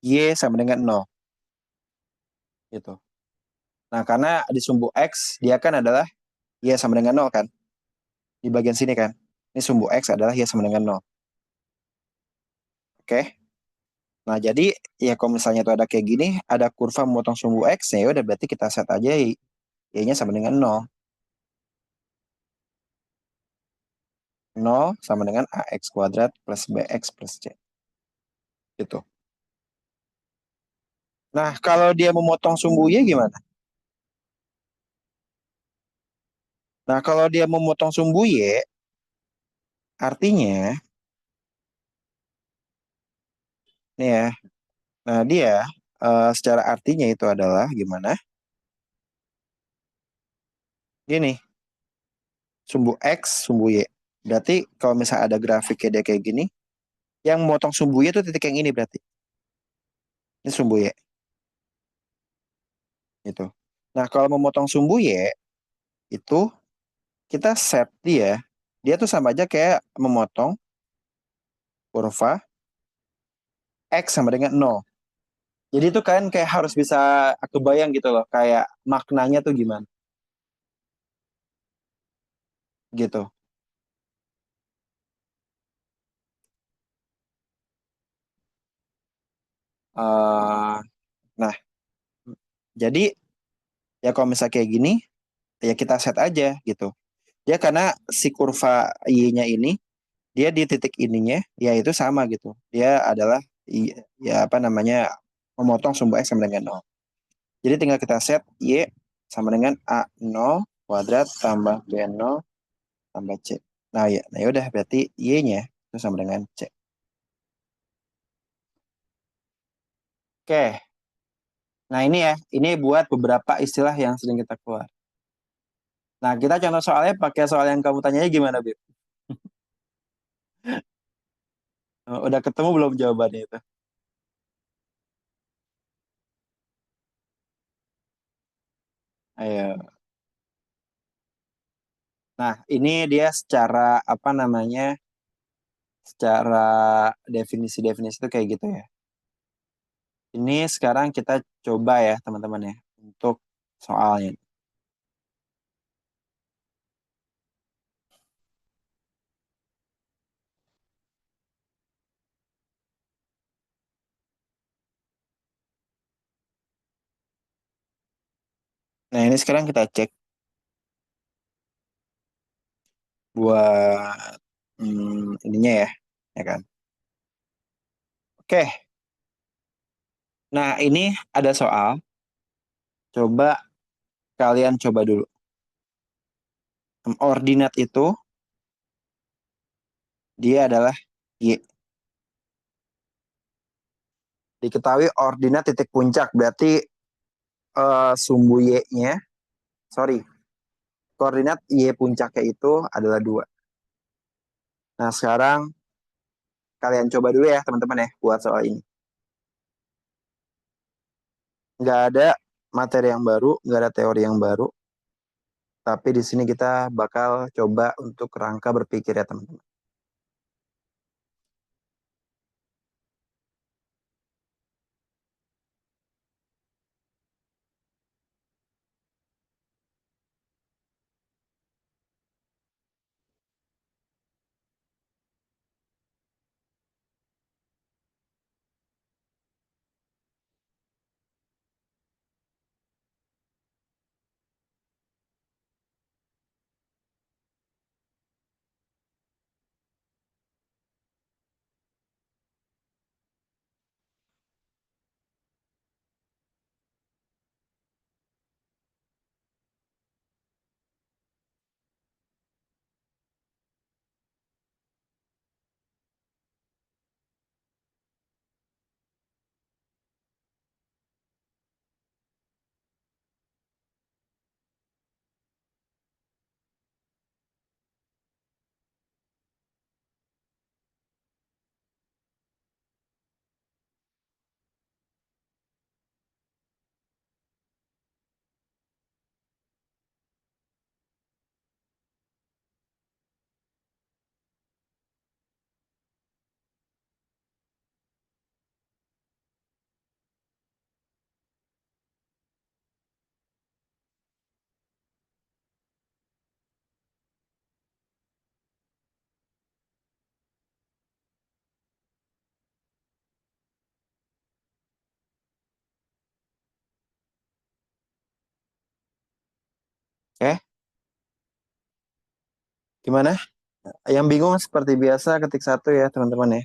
y sama dengan nol gitu. Nah, karena di sumbu x dia kan adalah y sama dengan nol kan. Di bagian sini kan. Ini sumbu x adalah y sama dengan nol. Oke. Nah, jadi ya kalau misalnya tuh ada kayak gini, ada kurva memotong sumbu x, ya udah berarti kita set aja y-nya sama dengan nol. Nol sama dengan ax kuadrat plus bx plus c. Gitu. Nah, kalau dia memotong sumbu y gimana? Nah, kalau dia memotong sumbu y, artinya, nih ya, nah dia secara artinya itu adalah gimana? Gini, sumbu x, sumbu y. Berarti kalau misalnya ada grafiknya dia kayak gini, yang memotong sumbu y itu titik yang ini berarti. Ini sumbu y. Gitu. Nah, kalau memotong sumbu y, itu kita set dia, dia tuh sama aja kayak memotong kurva x sama dengan nol. Jadi itu kan kayak harus bisa kebayang gitu loh, kayak maknanya tuh gimana gitu. Eh, nah, jadi ya kalau misalnya kayak gini, ya kita set aja gitu. Ya karena si kurva y-nya ini, dia di titik ininya, ya itu sama gitu. Dia adalah ya apa namanya, memotong sumbu x sama dengan nol. Jadi tinggal kita set y sama dengan a nol kuadrat tambah b nol tambah c. Nah ya udah berarti y-nya itu sama dengan c. Oke. Nah ini ya, ini buat beberapa istilah yang sering kita keluar. Nah kita contoh soalnya pakai soal yang kamu tanyanya gimana, Bib? Udah ketemu belum jawabannya itu? Ayo. Nah ini dia secara apa namanya, secara definisi-definisi itu kayak gitu ya. Ini sekarang kita coba ya teman-teman ya, untuk soalnya. Nah ini sekarang kita cek buat ininya ya kan. Oke, nah ini ada soal. Coba kalian coba dulu. Ordinat itu dia adalah Y. Diketahui ordinat titik puncak berarti sumbu Y-nya, sorry, koordinat Y puncaknya itu adalah 2. Nah, sekarang kalian coba dulu ya teman-teman ya buat soal ini. Nggak ada materi yang baru, nggak ada teori yang baru, tapi di sini kita bakal coba untuk kerangka berpikir ya teman-teman. Oke, gimana? Yang bingung seperti biasa ketik 1 ya teman-teman ya.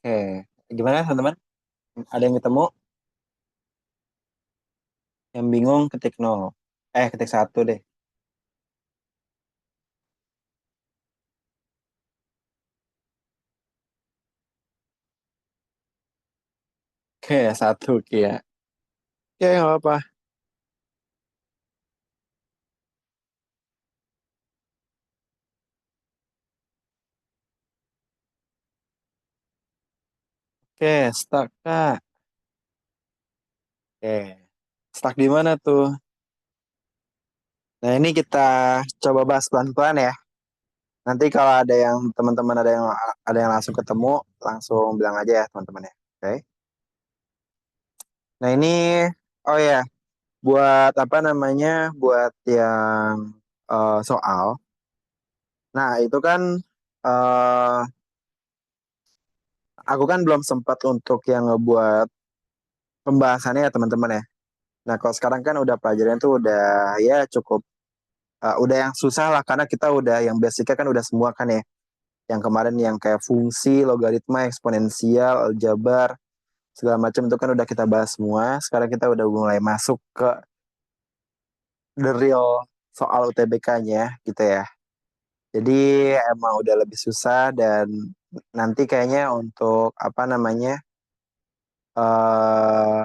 Oke, gimana teman-teman? Ada yang ketemu? Yang bingung ketik 0. Ketik 1 deh. Oke, 1 Kia. Oke, nggak apa-apa. Oke, stuck Kak. Oke, stuck di mana tuh? Nah, ini kita coba bahas pelan-pelan ya. Nanti kalau ada yang teman-teman ada yang langsung ketemu, langsung bilang aja ya teman-teman ya. Oke. Nah, ini oh ya, buat apa namanya? Buat yang soal. Nah, itu kan eh aku kan belum sempat untuk yang ngebuat pembahasannya ya teman-teman ya. Nah, kalau sekarang kan udah pelajaran tuh udah ya cukup udah yang susah lah karena kita udah yang basicnya kan udah semua kan ya. Yang kemarin yang kayak fungsi, logaritma, eksponensial, aljabar, segala macam itu kan udah kita bahas semua. Sekarang kita udah mulai masuk ke the real soal UTBK-nya gitu ya. Jadi emang udah lebih susah dan nanti kayaknya untuk apa namanya eh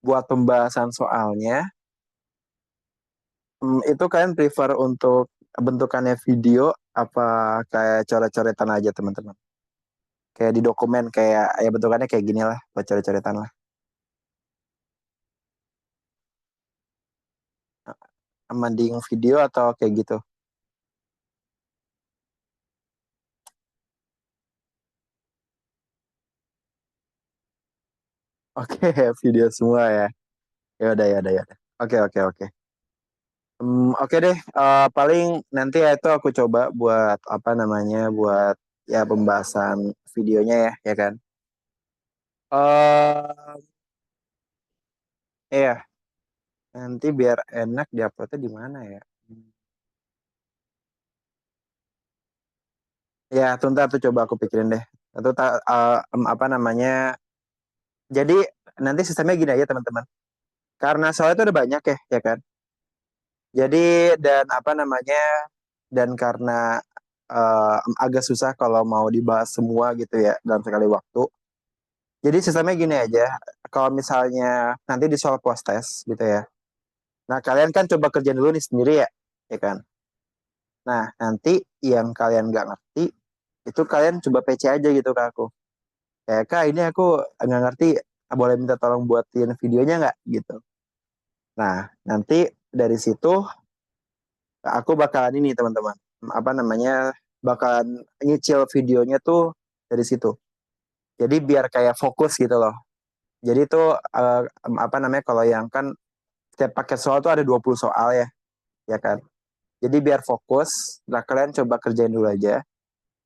buat pembahasan soalnya, itu kalian prefer untuk bentukannya video apa kayak coret-coretan aja teman-teman? Kayak di dokumen kayak ya bentukannya kayak gini lah, buat coret-coretan lah. Mending video atau kayak gitu? Oke, video semua ya. Ya udah ya udah ya udah. Oke oke oke. Oke deh. Paling nanti ya itu aku coba buat apa namanya buat ya pembahasan videonya ya kan. eh Iya, nanti biar enak diuploadnya di mana ya? Ya, tuh ntar tuh coba aku pikirin deh. Itu apa namanya? Jadi nanti sistemnya gini aja teman-teman. Karena soalnya itu ada banyak ya kan. Jadi dan apa namanya? Dan karena agak susah kalau mau dibahas semua gitu ya dalam sekali waktu. Jadi sistemnya gini aja. Kalau misalnya nanti di soal post test gitu ya. Nah kalian kan coba kerjain dulu nih sendiri ya kan. Nah nanti yang kalian nggak ngerti itu kalian coba PC aja gitu ke aku. Kayak kak ini aku nggak ngerti, boleh minta tolong buatin videonya nggak gitu. Nah nanti dari situ aku bakalan ini teman-teman apa namanya bakalan nyicil videonya tuh dari situ. Jadi biar kayak fokus gitu loh. Jadi tuh apa namanya kalau yang kan setiap paket soal tuh ada 20 soal ya kan. Jadi biar fokus, nah kalian coba kerjain dulu aja.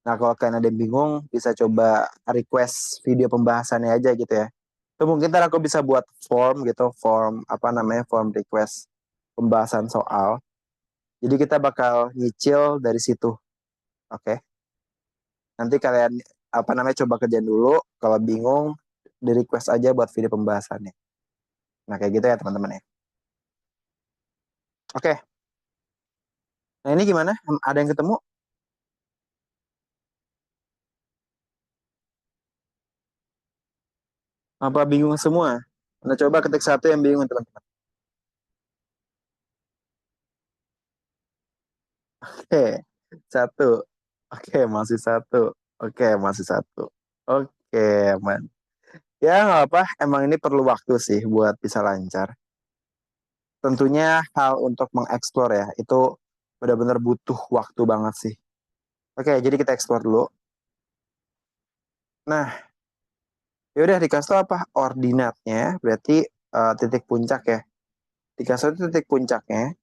Nah kalau kalian ada yang bingung bisa coba request video pembahasannya aja gitu ya. Itu mungkin ntar aku bisa buat form gitu, form apa namanya form request pembahasan soal. Jadi kita bakal nyicil dari situ, oke? Nanti kalian apa namanya coba kerjain dulu. Kalau bingung di request aja buat video pembahasannya. Nah kayak gitu ya teman-teman ya. Oke, nah ini gimana? Ada yang ketemu? Apa bingung semua? Nah coba ketik satu yang bingung teman-teman. Oke, satu. Oke, masih satu. Oke, masih satu. Oke, aman. Ya nggak apa, emang ini perlu waktu sih buat bisa lancar. Tentunya hal untuk mengeksplor ya, itu benar-benar butuh waktu banget sih. Oke, jadi kita eksplor dulu. Nah, yaudah dikasih tau apa ordinatnya, berarti titik puncak ya. Dikasih tau titik puncaknya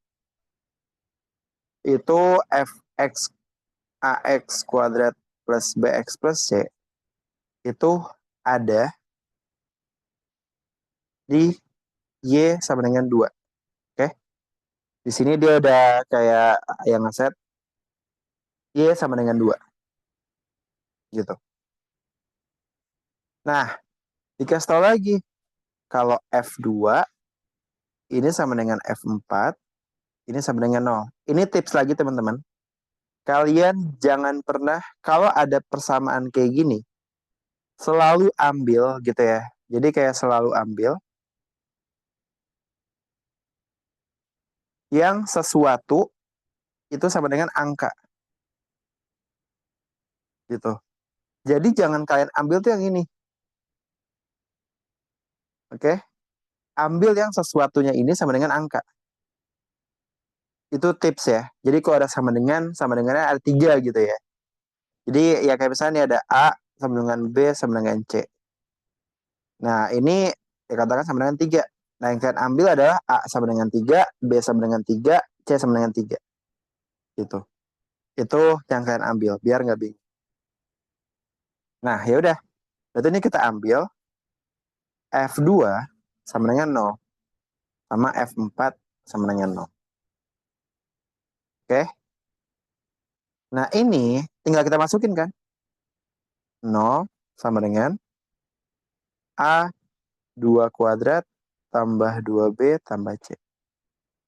itu fx ax kuadrat plus bx plus c itu ada di y sama dengan 2. Oke, di sini dia udah kayak yang ngeset y sama dengan 2 gitu. Nah, dikasih tahu lagi kalau F2 ini sama dengan F4, ini sama dengan 0. Ini tips lagi teman-teman. Kalian jangan pernah kalau ada persamaan kayak gini, selalu ambil gitu ya. Jadi kayak selalu ambil yang sesuatu itu sama dengan angka gitu. Jadi jangan kalian ambil tuh yang ini, oke? Ambil yang sesuatunya ini sama dengan angka. Itu tips ya. Jadi kalau ada sama dengannya ada 3 gitu ya. Jadi ya kayak misalnya ada A sama dengan B sama dengan C. Nah ini ya katakan sama dengan 3. Nah yang kalian ambil adalah A sama dengan 3, B sama dengan 3, C sama dengan 3 gitu. Itu yang kalian ambil biar nggak bingung. Nah ya udah. Berarti ini kita ambil F2 sama dengan 0 sama F4 sama dengan 0. Oke. Nah ini tinggal kita masukin kan. 0 sama dengan A 2 kuadrat tambah 2B tambah C.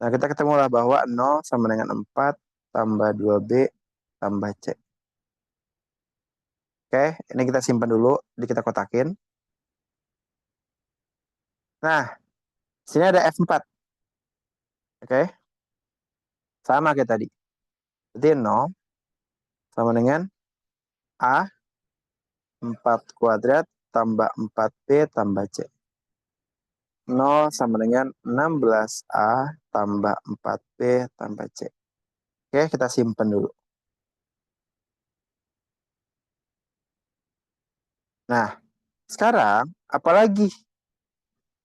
Nah, kita ketemulah bahwa 0 sama dengan 4 tambah 2B tambah C. Oke, ini kita simpan dulu, jadi kita kotakin. Nah, sini ada F4. Oke, sama kayak tadi. Jadi 0 sama dengan A 4 kuadrat tambah 4B tambah C. 0 sama dengan 16A tambah 4B tambah C. Oke, kita simpen dulu. Nah, sekarang apalagi?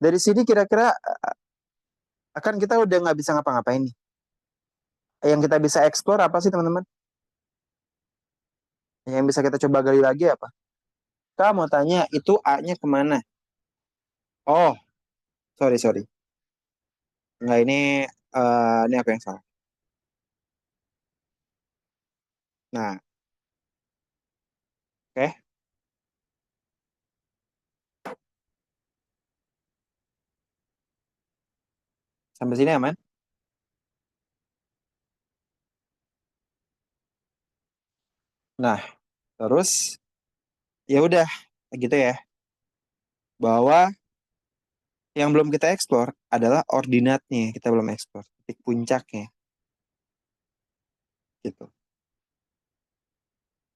Dari sini kira-kira akan kita udah nggak bisa ngapa-ngapain nih. Yang kita bisa eksplor apa sih teman-teman? Yang bisa kita coba gali lagi apa? Kamu mau tanya itu A-nya kemana? Oh, sorry, sorry. Nggak, ini apa yang salah? Nah, oke. Sampai sini aman? Nah, terus ya udah gitu ya. Bahwa yang belum kita eksplor adalah ordinatnya. Kita belum eksplor titik puncaknya gitu.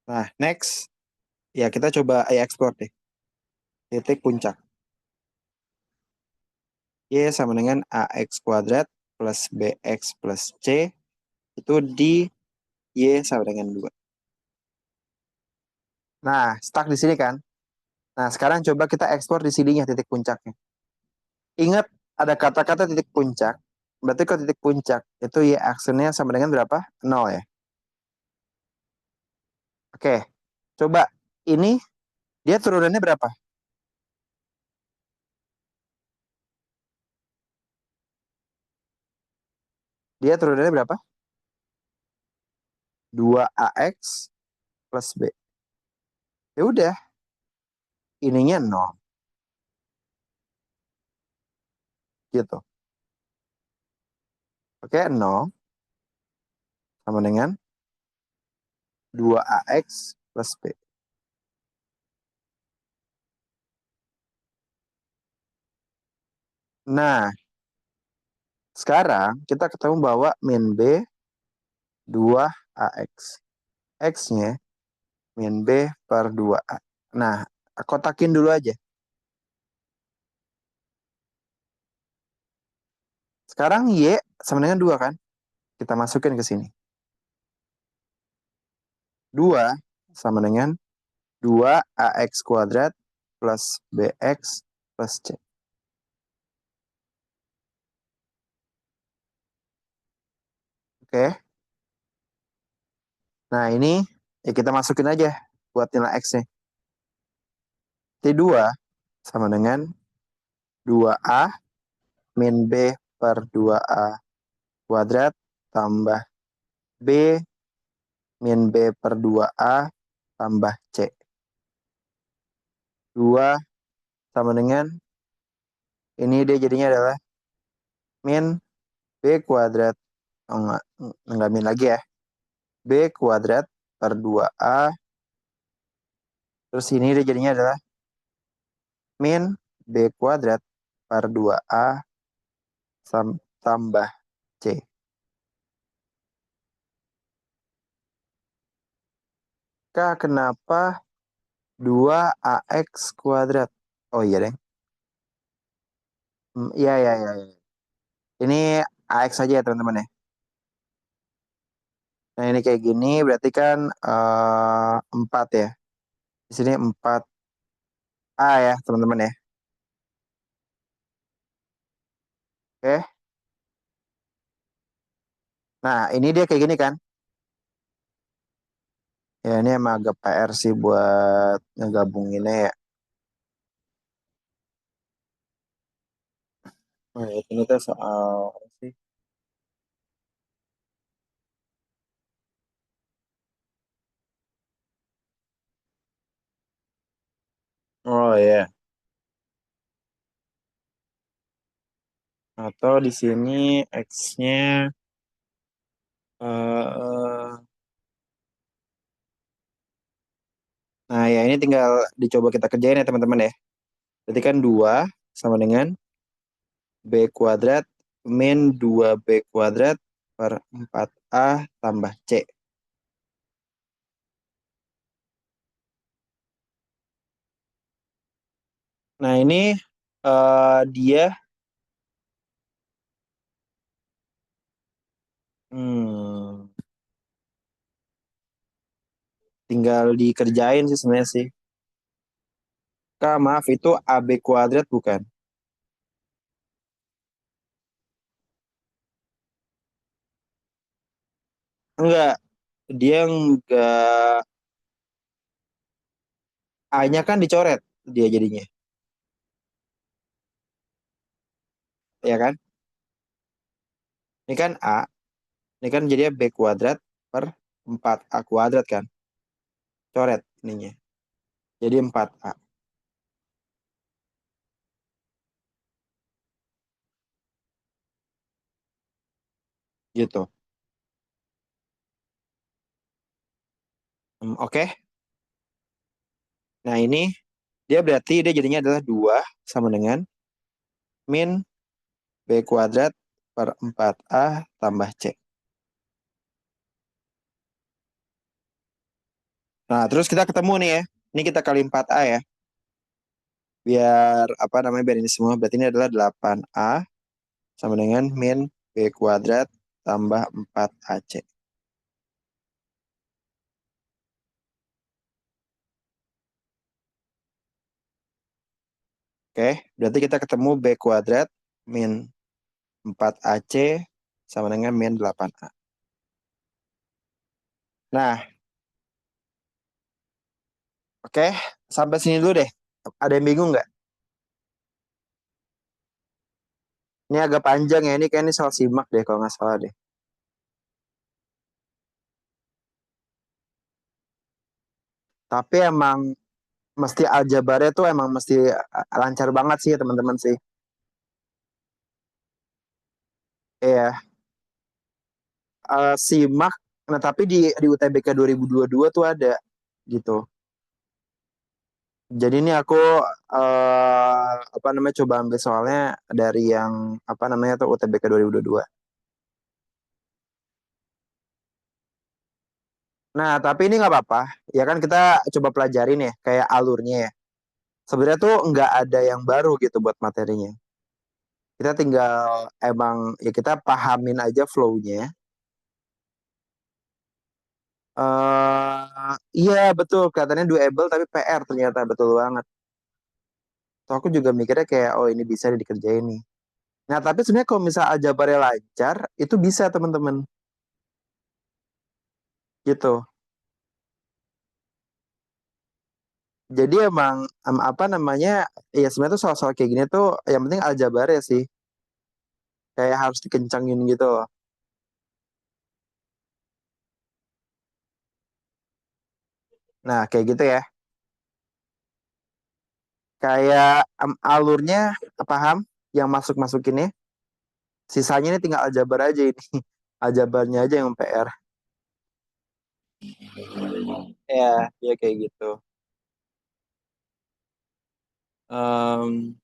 Nah, next ya kita coba eksplor deh titik puncak. Y sama dengan AX kuadrat plus BX plus C itu di Y sama dengan 2. Nah, stuck di sini kan? Nah, sekarang coba kita ekspor di sininya titik puncaknya. Ingat ada kata-kata titik puncak. Berarti kalau titik puncak itu Y aksennya sama dengan berapa? 0 ya. Oke, coba ini dia turunannya berapa? Dia turunannya berapa? 2AX plus B. Ya udah, ininya 0 gitu. Oke, 0 sama dengan 2AX plus B. Nah, sekarang kita ketemu bahwa min B 2AX. X-nya min B per 2A. Nah, kotakin dulu aja. Sekarang Y sama dengan 2 kan? Kita masukin ke sini. 2 sama dengan 2AX kuadrat plus BX plus C. Oke. Nah, ini ya kita masukin aja buat nilai X-nya. T2 sama dengan 2A min B per 2A kuadrat tambah B min B per 2A tambah C. 2 sama dengan, ini dia jadinya adalah min B kuadrat, oh enggak min lagi ya. B kuadrat per 2A, terus ini dia jadinya adalah min B kuadrat per 2A tambah C. Kenapa 2AX kuadrat? Oh iya deh. Iya, iya, iya. Iya. Ini AX saja ya teman-teman ya. Nah ini kayak gini berarti kan 4 ya. Di sini 4A ya teman-teman ya. Oke. Nah ini dia kayak gini kan. Ya ini emang agak PR sih buat ngegabunginnya ya. Oh ya, ini tuh soal apa sih? Oh ya. Atau di sini X-nya eh nah ya ini tinggal dicoba kita kerjain ya teman-teman ya. Berarti kan 2 sama dengan B kuadrat min 2B kuadrat per 4A tambah C. Nah, ini dia hmm, tinggal dikerjain sih sebenarnya sih. Kak, maaf itu AB kuadrat bukan? Enggak, dia enggak. A-nya kan dicoret dia jadinya, ya kan? Ini kan A, ini kan jadinya B kuadrat per 4A kuadrat kan? Coret ininya. Jadi 4A gitu. Oke. Nah, ini dia berarti dia jadinya adalah 2 sama dengan min B kuadrat per 4A tambah C. Nah, terus kita ketemu nih ya. Ini kita kali 4A ya. Biar apa namanya, biar ini semua. Berarti ini adalah 8A sama dengan min B kuadrat tambah 4AC. Oke, berarti kita ketemu B kuadrat min 4AC sama dengan min 8A. Nah, oke, sampai sini dulu deh. Ada yang bingung nggak? Ini agak panjang ya, ini kayak ini soal simak deh kalau nggak salah deh. Tapi emang mesti aljabarnya tuh emang mesti lancar banget sih ya teman-teman sih. Iya, simak. Nah, tapi di UTBK 2022 tuh ada gitu. Jadi ini aku apa namanya coba ambil soalnya dari yang apa namanya tuh UTBK 2022. Nah, tapi ini nggak apa-apa. Ya kan kita coba pelajarin ya kayak alurnya ya. Sebenarnya tuh nggak ada yang baru gitu buat materinya. Kita tinggal emang ya kita pahamin aja flow-nya. Iya betul, kelihatannya doable tapi PR ternyata betul banget. So, aku juga mikirnya kayak oh ini bisa dikerjain nih. Nah tapi sebenarnya kalau misal aljabarnya lancar itu bisa teman-teman gitu. Jadi emang apa namanya ya sebenarnya tuh soal-soal kayak gini tuh yang penting aljabarnya sih kayak harus dikencangin gitu loh. Nah kayak gitu ya. Kayak alurnya paham yang masuk-masukinnya. Sisanya ini tinggal aljabar aja ini. Aljabarnya aja yang PR. Ya, ya kayak gitu. Em,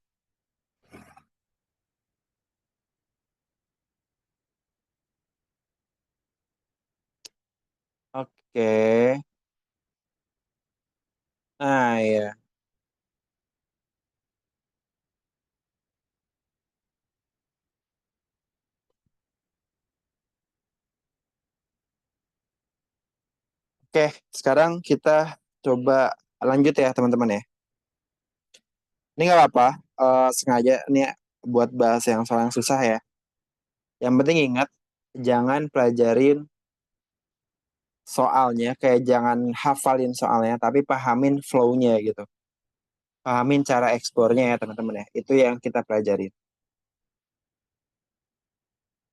oke. Nah, ya. Oke, sekarang kita coba lanjut ya teman-teman ya. Ini nggak apa-apa, sengaja nih buat bahas yang soal yang susah ya. Yang penting ingat, jangan pelajarin soalnya, kayak jangan hafalin soalnya, tapi pahamin flow-nya gitu. Pahamin cara ekspornya ya teman-teman ya. Itu yang kita pelajarin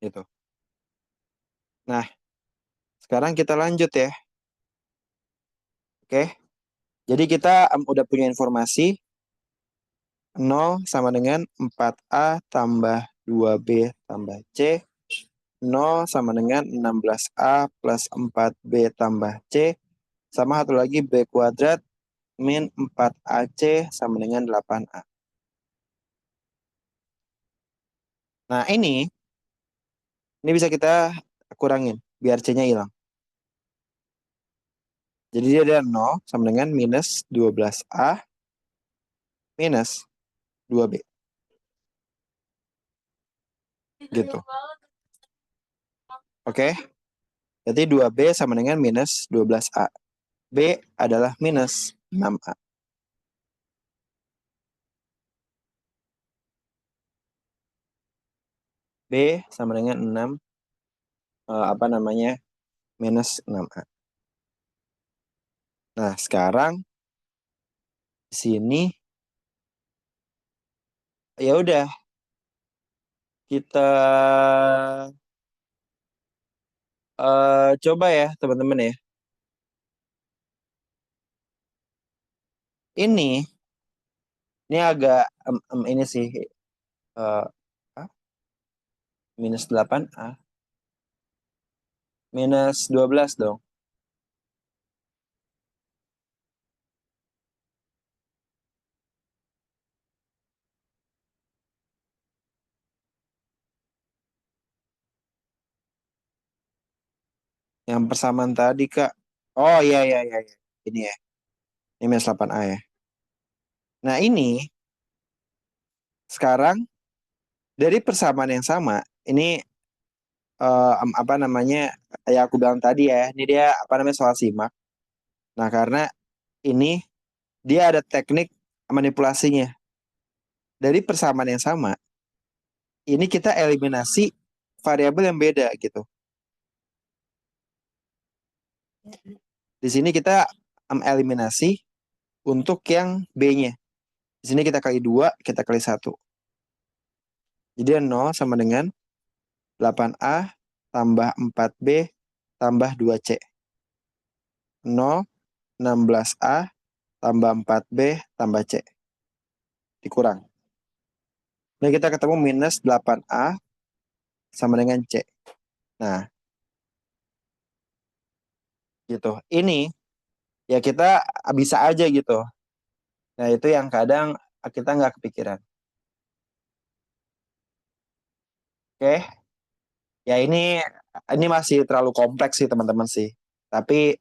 gitu. Nah, sekarang kita lanjut ya. Oke. Jadi kita udah punya informasi 0 sama dengan 4A tambah 2B tambah C. 0 sama dengan 16A plus 4B tambah C. Sama satu lagi B kuadrat min 4AC sama dengan 8A. Nah, ini bisa kita kurangin biar C-nya hilang. Jadi dia ada 0 sama dengan minus 12A minus 2B. Gitu. Oke. Jadi 2B sama dengan minus 12A. B adalah minus 6A. B sama dengan 6 apa namanya? Minus 6A. Nah, sekarang di sini ya udah kita coba ya, teman-teman ya. Ini agak ini sih eh, ah, minus 8A. Minus 12 dong. Yang persamaan tadi, Kak. Oh iya, iya, iya, iya. Ini ya. Ini minus 8A ya. Nah ini sekarang dari persamaan yang sama, ini apa namanya, ya aku bilang tadi ya, ini dia apa namanya soal simak. Nah karena ini dia ada teknik manipulasinya. Dari persamaan yang sama, ini kita eliminasi variabel yang beda gitu. Di sini kita eliminasi untuk yang B-nya. Di sini kita kali 2, kita kali 1. Jadi 0 sama dengan 8A tambah 4B tambah 2C. 0, 16A tambah 4B tambah C. Dikurang. Nah, kita ketemu minus 8A sama dengan C. Nah, gitu. Ini ya kita bisa aja gitu. Nah, itu yang kadang kita nggak kepikiran. Oke, ya ini masih terlalu kompleks sih teman-teman sih. Tapi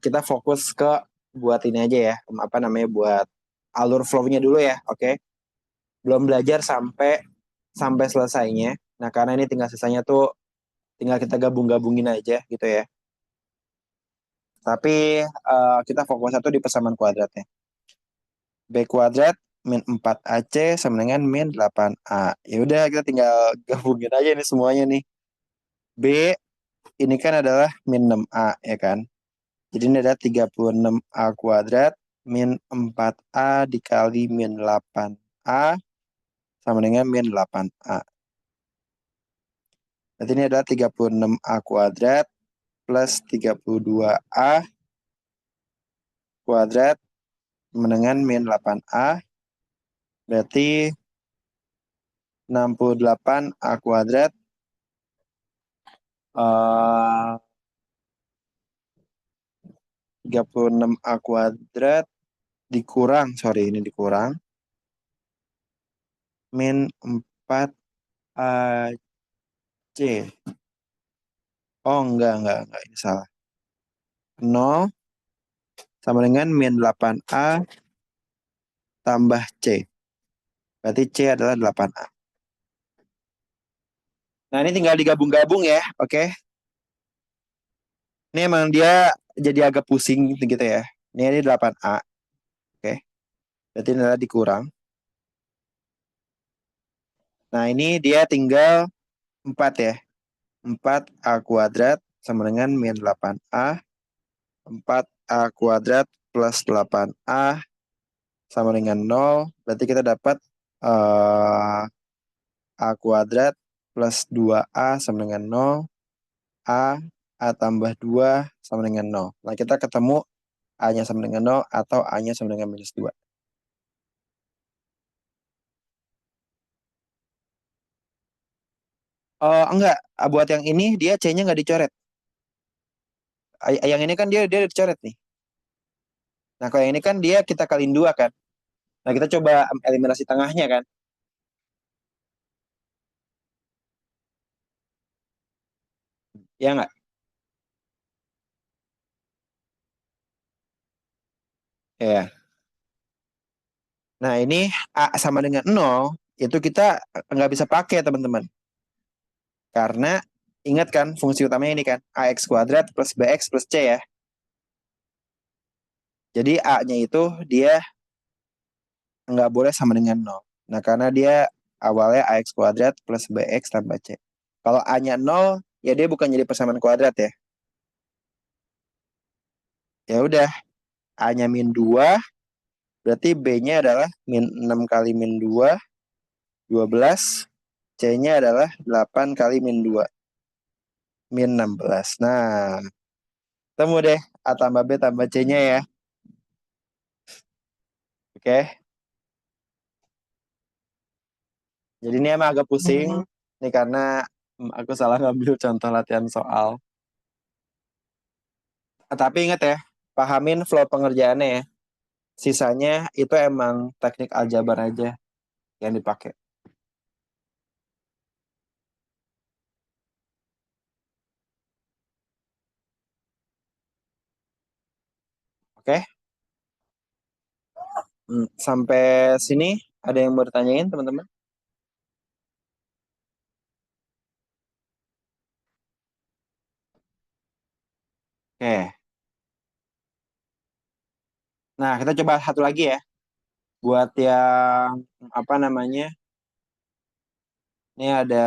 kita fokus ke buat ini aja ya, apa namanya buat alur flow-nya dulu ya, oke? Belum belajar sampai sampai selesainya. Nah, karena ini tinggal sisanya tuh tinggal kita gabung-gabungin aja gitu ya. Tapi kita fokus satu di persamaan kuadratnya. B kuadrat min 4AC sama dengan min 8A. Ya udah kita tinggal gabungin aja nih semuanya nih. B ini kan adalah min 6A ya kan. Jadi ini ada 36A kuadrat min 4A dikali min 8A sama dengan min 8A. Berarti ini adalah 36A kuadrat plus 32A kuadrat dengan min 8A. Berarti 68A kuadrat. 36A kuadrat dikurang, sorry ini dikurang. Min 4AC. Oh enggak, ini salah. 0 sama dengan min 8A tambah C. Berarti C adalah 8A. Nah ini tinggal digabung-gabung ya, oke? Ini emang dia jadi agak pusing gitu ya. Ini 8A, oke? Berarti ini adalah dikurang. Nah ini dia tinggal 4 ya. 4A kuadrat sama dengan min 8A. 4A kuadrat plus 8A sama dengan 0. Berarti kita dapat A kuadrat plus 2A sama dengan 0. A tambah 2 sama dengan 0. Nah, kita ketemu A-nya sama dengan 0 atau A-nya sama dengan minus 2. Enggak, buat yang ini dia C-nya nggak dicoret. Yang ini kan dia dicoret nih. Nah, kalau yang ini kan dia kita kaliin 2 kan. Nah, kita coba eliminasi tengahnya kan. Ya nggak? Ya. Nah, ini A sama dengan nol, itu kita nggak bisa pakai, teman-teman. Karena ingat kan fungsi utamanya ini kan, AX kuadrat plus BX plus C ya. Jadi A-nya itu dia nggak boleh sama dengan nol. Nah, karena dia awalnya AX kuadrat plus BX tambah C. Kalau A-nya nol, ya dia bukan jadi persamaan kuadrat ya. Ya udah, A-nya min 2, berarti B-nya adalah min 6 kali min 2, 12. C-nya adalah 8 kali min 2, min 16. Nah, temu deh A tambah B tambah C-nya ya. Oke. Jadi ini emang agak pusing. Ini karena aku salah ngambil contoh latihan soal. Tapi ingat ya, pahamin flow pengerjaannya ya. Sisanya itu emang teknik aljabar aja yang dipakai. Oke? Sampai sini ada yang bertanyain teman-teman? Oke. Nah, kita coba satu lagi ya. Buat yang apa namanya? Ini ada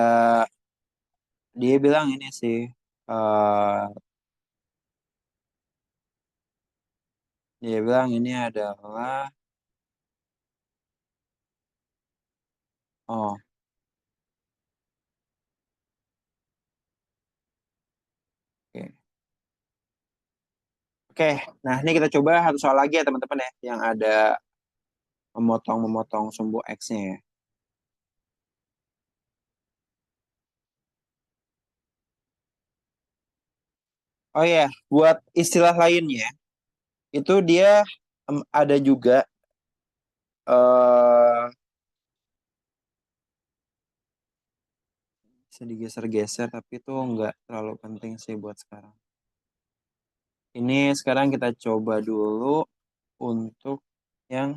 dia bilang ini sih eh dia bilang ini adalah oh, oke. Oke, nah ini kita coba satu soal lagi ya teman-teman ya, yang ada memotong-memotong sumbu X-nya ya. Oh iya, buat istilah lainnya, itu dia ada juga eh bisa digeser-geser, tapi itu nggak terlalu penting sih buat sekarang. Ini sekarang kita coba dulu untuk yang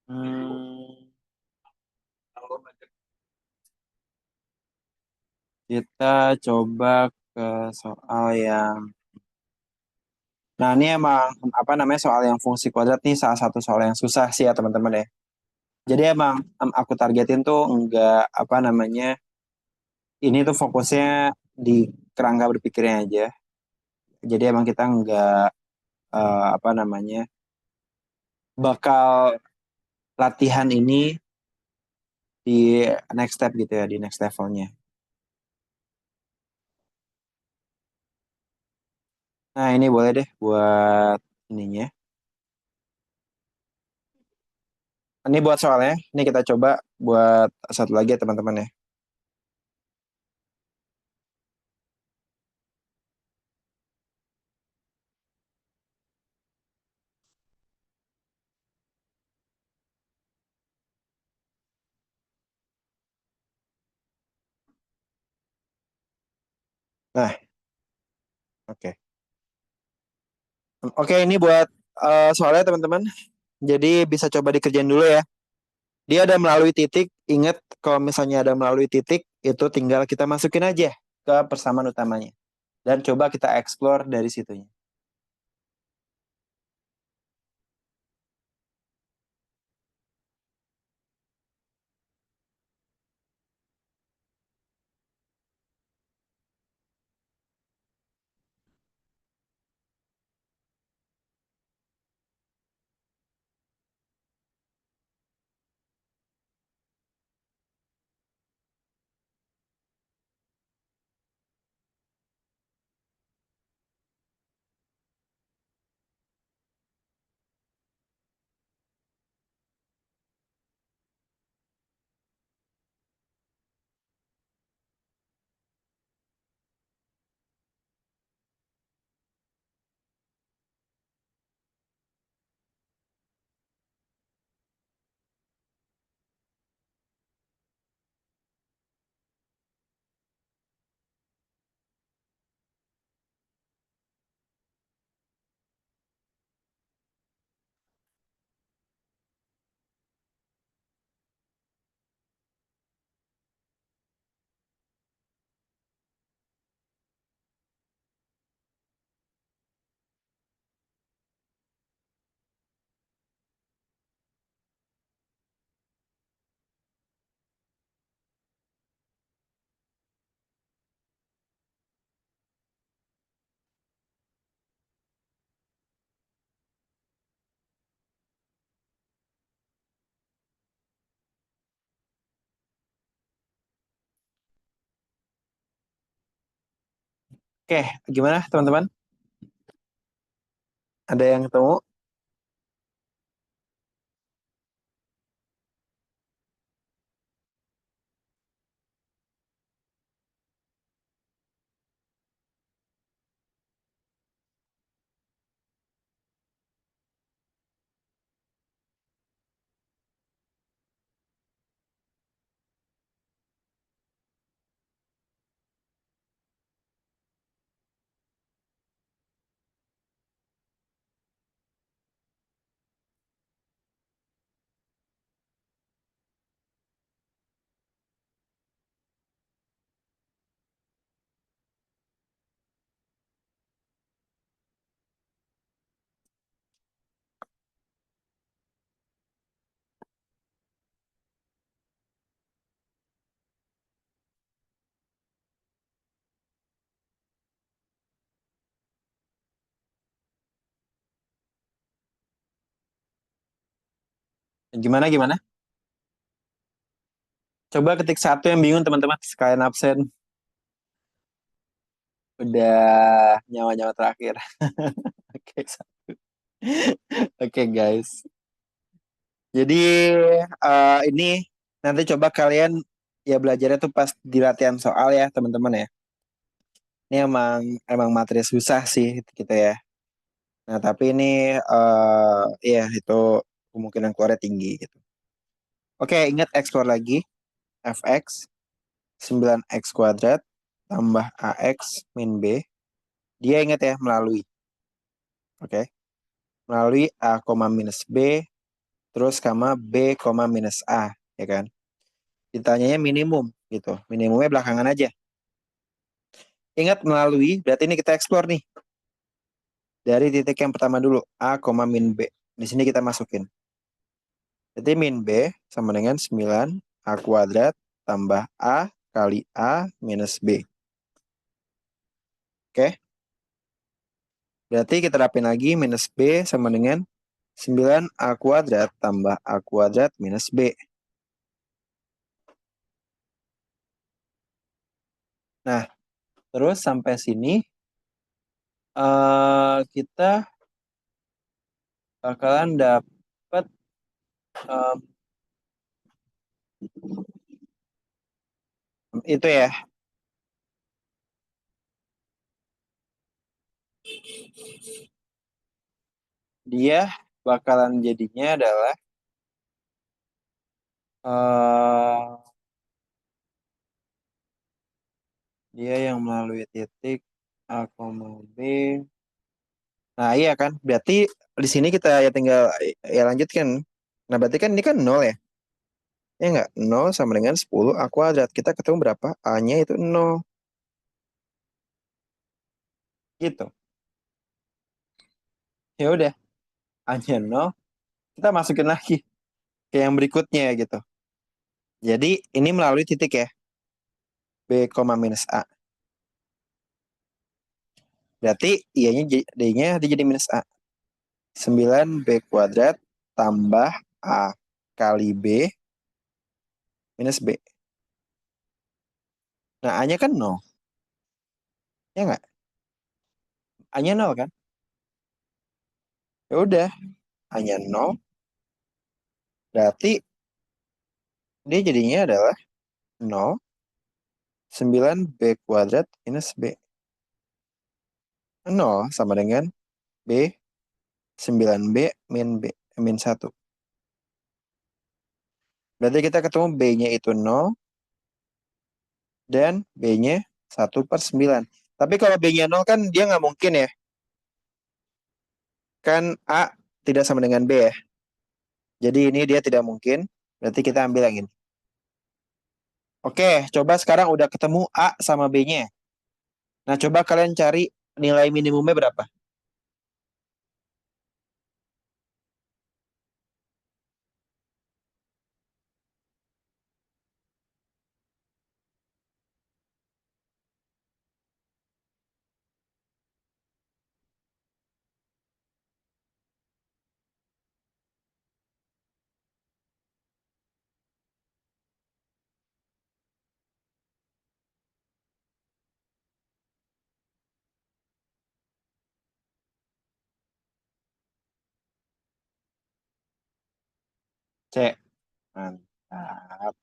hmm, kita coba ke soal yang nah ini emang apa namanya soal yang fungsi kuadrat nih salah satu soal yang susah sih ya teman-teman ya. Jadi emang aku targetin tuh enggak apa namanya ini tuh fokusnya di kerangka berpikirnya aja. Jadi emang kita enggak apa namanya bakal latihan ini di next step gitu ya di next levelnya. Nah ini boleh deh buat ininya. Ini buat soalnya. Ini kita coba buat satu lagi ya teman-teman ya. Nah oke. Oke ini buat soalnya teman-teman. Jadi bisa coba dikerjain dulu ya. Dia ada melalui titik. Ingat kalau misalnya ada melalui titik, itu tinggal kita masukin aja ke persamaan utamanya. Dan coba kita explore dari situnya. Oke, gimana teman-teman? Ada yang ketemu? Gimana gimana? Coba ketik satu yang bingung teman-teman. Sekalian absen. Udah nyawa-nyawa terakhir. Oke, oke guys. Jadi ini nanti coba kalian ya belajarnya tuh pas di latihan soal ya teman-teman ya. Ini emang emang materi susah sih gitu ya. Nah tapi ini ya itu kemungkinan keluarnya tinggi gitu. Oke, ingat explore lagi. Fx 9x kuadrat tambah ax min b. Dia ingat ya melalui. Oke. Melalui a, minus b terus koma b, minus a, ya kan? Ditanyanya minimum gitu. Minimumnya belakangan aja. Ingat melalui, berarti ini kita explore nih. Dari titik yang pertama dulu, a, min b. Di sini kita masukin. Jadi min b sama dengan 9 a kuadrat tambah a kali a minus b. Oke, berarti kita rapin lagi minus b sama dengan 9 a kuadrat tambah a kuadrat minus b. Nah, terus sampai sini kita bakalan dapat itu ya. Dia bakalan jadinya adalah dia yang melalui titik A, B. Nah, iya kan? Berarti di sini kita ya tinggal ya lanjutkan. Nah, berarti kan ini kan nol ya. Ya enggak? Nol sama dengan 10 A kuadrat. Kita ketemu berapa? A-nya itu nol. Gitu. Ya udah, A-nya nol. Kita masukin lagi ke yang berikutnya gitu. Jadi ini melalui titik ya. B, minus A. Berarti I-nya D-nya jadi minus A. 9B kuadrat tambah A kali B minus B. Nah, A-nya kan nol. Ya enggak? A-nya nol kan? Ya udah, A-nya nol. Berarti dia jadinya adalah nol 9B kuadrat minus B. Nol sama dengan B 9B min B min 1. Berarti kita ketemu B-nya itu nol dan B-nya 1/9. Tapi kalau B-nya nol kan dia nggak mungkin ya. Kan A tidak sama dengan B ya. Jadi ini dia tidak mungkin. Berarti kita ambil yang ini. Oke, coba sekarang udah ketemu A sama B-nya. Nah, coba kalian cari nilai minimumnya berapa. C. Mantap.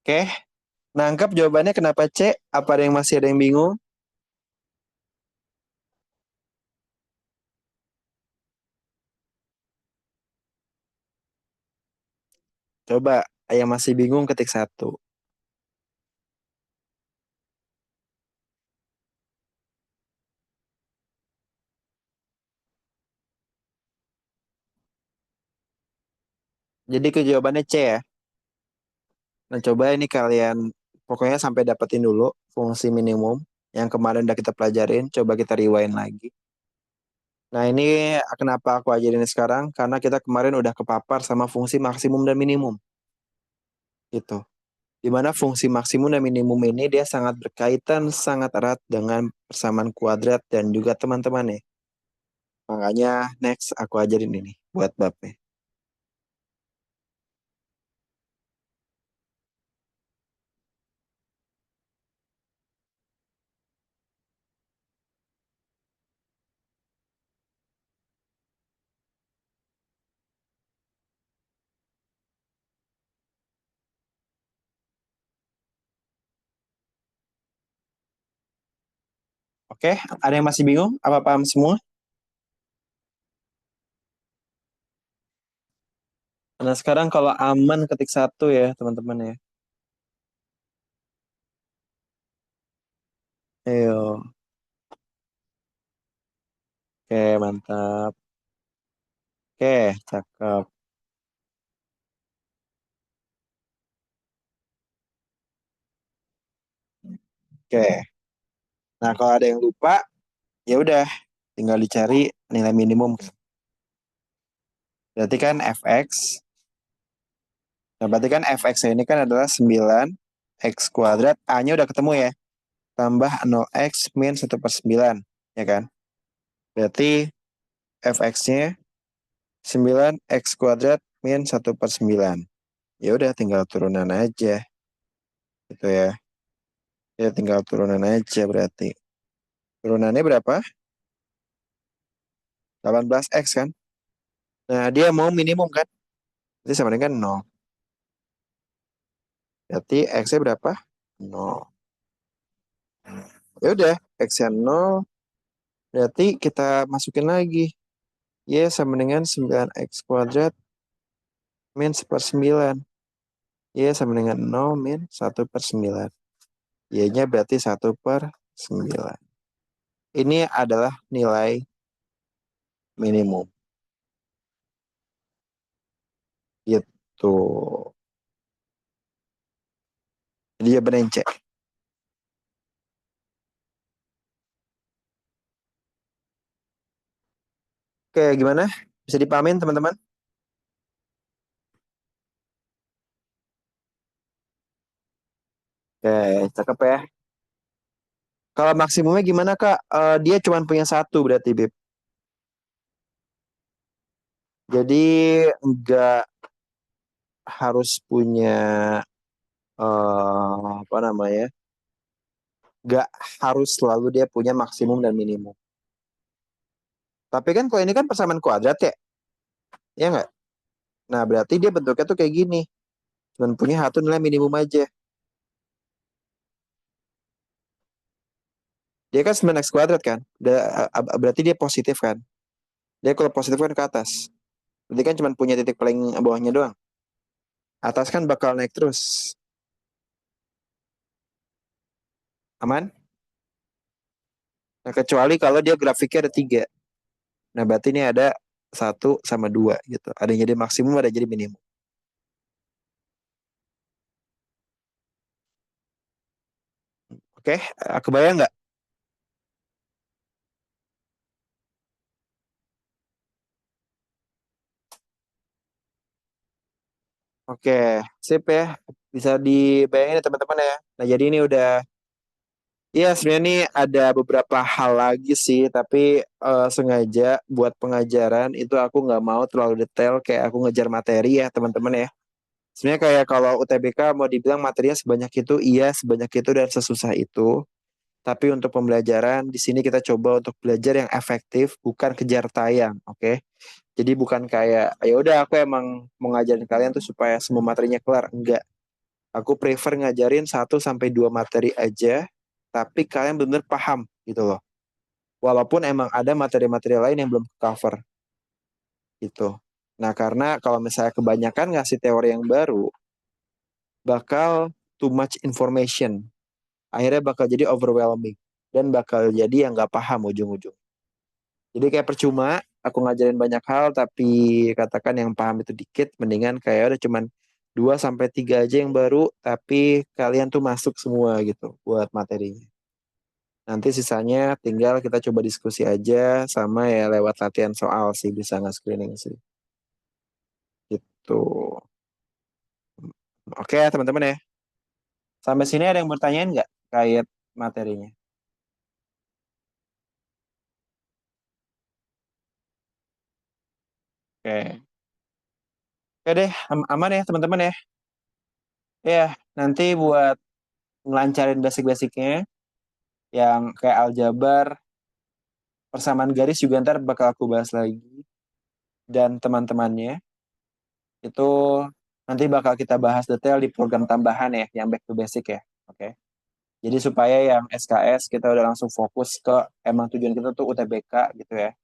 Oke, nangkep jawabannya kenapa C? Apa ada yang masih ada yang bingung? Coba yang masih bingung ketik satu. Jadi ke jawabannya C ya. Nah coba ini kalian pokoknya sampai dapetin dulu fungsi minimum yang kemarin udah kita pelajarin. Coba kita rewind lagi. Nah ini kenapa aku ajarin ini sekarang? Karena kita kemarin udah kepapar sama fungsi maksimum dan minimum. Gitu. Dimana fungsi maksimum dan minimum ini dia sangat berkaitan sangat erat dengan persamaan kuadrat dan juga teman-temannya. Makanya next aku ajarin ini buat babnya. Oke, ada yang masih bingung? Apa paham semua? Nah sekarang kalau aman ketik satu ya teman-teman ya. Ayo, oke mantap. Oke, cakep. Oke. Nah kalau ada yang lupa, ya udah tinggal dicari nilai minimum. Berarti kan fx. Nah berarti kan fx ini kan adalah 9 x kuadrat. A-nya udah ketemu ya. Tambah 0x min 1/9. Ya kan? Berarti fx-nya 9 x kuadrat min 1/9. Ya udah tinggal turunan aja. Gitu ya. Ya tinggal turunan aja berarti. Turunannya berapa? 18x kan? Nah dia mau minimum kan? Berarti sama dengan 0. Berarti x-nya berapa? 0. Ya udah, x-nya 0. Berarti kita masukin lagi. Y sama dengan 9x kuadrat min 1/9. Y sama dengan 0 min 1/9. Y-nya berarti 1/9. Ini adalah nilai minimum. Gitu. Jadi jawaban yang C. Oke, gimana? Bisa dipahamin teman-teman? Oke, cakep ya. Kalau maksimumnya gimana Kak? Dia cuma punya satu berarti, Bib. Jadi nggak harus punya apa namanya? Nggak harus selalu dia punya maksimum dan minimum. Tapi kan kalau ini kan persamaan kuadrat ya, ya nggak? Nah berarti dia bentuknya tuh kayak gini. Cuma punya satu nilai minimum aja. Dia kan 9x kuadrat kan? Berarti dia positif kan? Dia kalau positif kan ke atas. Berarti kan cuma punya titik paling bawahnya doang. Atas kan bakal naik terus. Aman? Nah, kecuali kalau dia grafiknya ada tiga. Nah, berarti ini ada satu sama dua gitu. Ada yang jadi maksimum, ada yang jadi minimum. Oke, kebayang nggak? Oke, sip ya. Bisa dibayangin ya teman-teman ya. Nah, jadi ini udah, ya sebenarnya ini ada beberapa hal lagi sih, tapi sengaja buat pengajaran itu aku nggak mau terlalu detail kayak aku ngejar materi ya teman-teman ya. Sebenarnya kayak kalau UTBK mau dibilang materinya sebanyak itu, iya sebanyak itu dan sesusah itu. Tapi untuk pembelajaran di sini kita coba untuk belajar yang efektif, bukan kejar tayang, oke? Jadi bukan kayak ya udah aku emang mau ngajarin kalian tuh supaya semua materinya kelar, enggak. Aku prefer ngajarin 1 sampai 2 materi aja, tapi kalian benar-benar paham gitu loh. Walaupun emang ada materi-materi lain yang belum cover gitu. Nah, karena kalau misalnya kebanyakan ngasih teori yang baru, bakal too much information. Akhirnya bakal jadi overwhelming. Dan bakal jadi yang nggak paham ujung-ujung. Jadi kayak percuma aku ngajarin banyak hal, tapi katakan yang paham itu dikit, mendingan kayak udah cuman 2 sampai 3 aja yang baru, tapi kalian tuh masuk semua gitu buat materinya. Nanti sisanya tinggal kita coba diskusi aja sama ya lewat latihan soal sih bisa nggak screening sih. Gitu. Oke teman-teman ya. Sampai sini ada yang bertanyain nggak kait materinya? Oke. Oke deh, aman ya teman-teman ya. Ya, nanti buat ngelancarin basic-basicnya yang kayak aljabar, persamaan garis juga ntar bakal aku bahas lagi dan teman-temannya itu nanti bakal kita bahas detail di program tambahan ya yang back to basic ya. Oke. Jadi supaya yang SKS kita udah langsung fokus ke emang tujuan kita tuh UTBK gitu ya.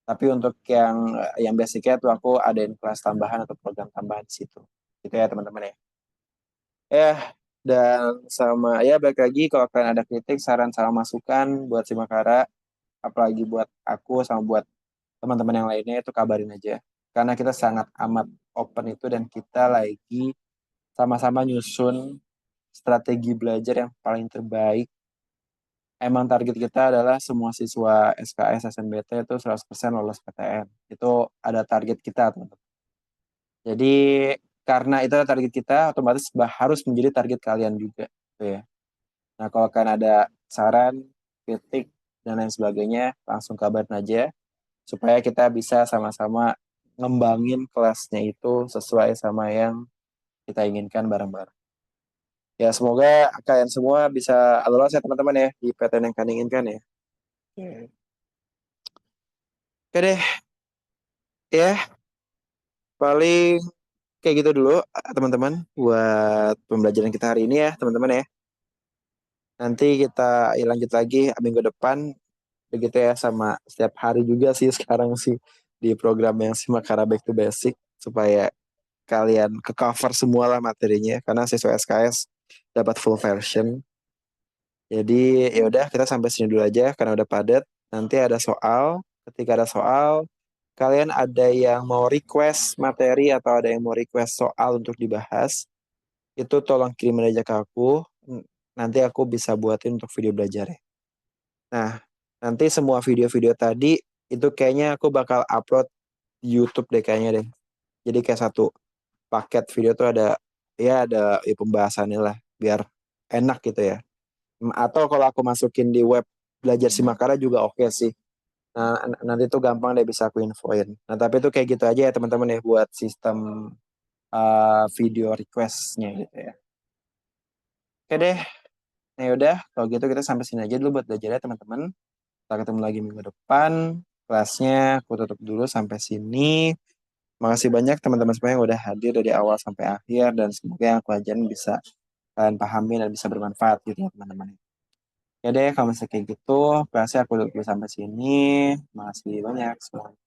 Tapi untuk yang basicnya tuh aku adain kelas tambahan atau program tambahan di situ. Gitu ya teman-teman ya. Ya, dan sama ya balik lagi kalau kalian ada kritik, saran sama masukan buat si Makara, apalagi buat aku sama buat teman-teman yang lainnya itu kabarin aja. Karena kita sangat amat open itu dan kita lagi sama-sama nyusun strategi belajar yang paling terbaik. Emang target kita adalah semua siswa SKS SNBT itu 100% lolos PTN. Itu ada target kita, teman-teman. Jadi karena itu adalah target kita, otomatis harus menjadi target kalian juga. Gitu ya. Nah, kalau kalian ada saran, kritik, dan lain sebagainya, langsung kabarin aja supaya kita bisa sama-sama ngembangin kelasnya itu sesuai sama yang kita inginkan bareng-bareng. Ya, semoga kalian semua bisa lolos ya teman-teman ya di PTN yang kalian inginkan ya. Oke. Oke deh, ya paling kayak gitu dulu teman-teman buat pembelajaran kita hari ini ya teman-teman ya. Nanti kita lanjut lagi minggu depan begitu ya sama setiap hari juga sih sekarang sih di program yang Simakara Back to Basic supaya kalian ke cover semua lah materinya karena siswa SKS dapat full version. Jadi ya udah kita sampai sini dulu aja karena udah padat. Nanti ada soal. Ketika ada soal, kalian ada yang mau request materi atau ada yang mau request soal untuk dibahas, itu tolong kirim aja ke aku. Nanti aku bisa buatin untuk video belajar ya. Nah, nanti semua video-video tadi itu kayaknya aku bakal upload di YouTube deh kayaknya deh. Jadi kayak satu paket video tuh ada pembahasannya lah biar enak gitu ya. Atau kalau aku masukin di web belajar Simakara juga oke sih. Nah, nanti tuh gampang deh bisa aku infoin. Nah, tapi itu kayak gitu aja ya teman-teman ya buat sistem video requestnya gitu ya. Oke deh, nah yaudah kalau gitu kita sampai sini aja dulu buat belajarnya teman-teman. Kita ketemu lagi minggu depan. Kelasnya aku tutup dulu sampai sini. Makasih banyak teman-teman semua yang udah hadir dari awal sampai akhir dan semoga yang aku ajarin bisa kalian pahami dan bisa bermanfaat gitu ya teman-teman. Ya deh, kalau misalnya kayak gitu, kelasnya aku tutup dulu sampai sini. Makasih banyak. Selamat.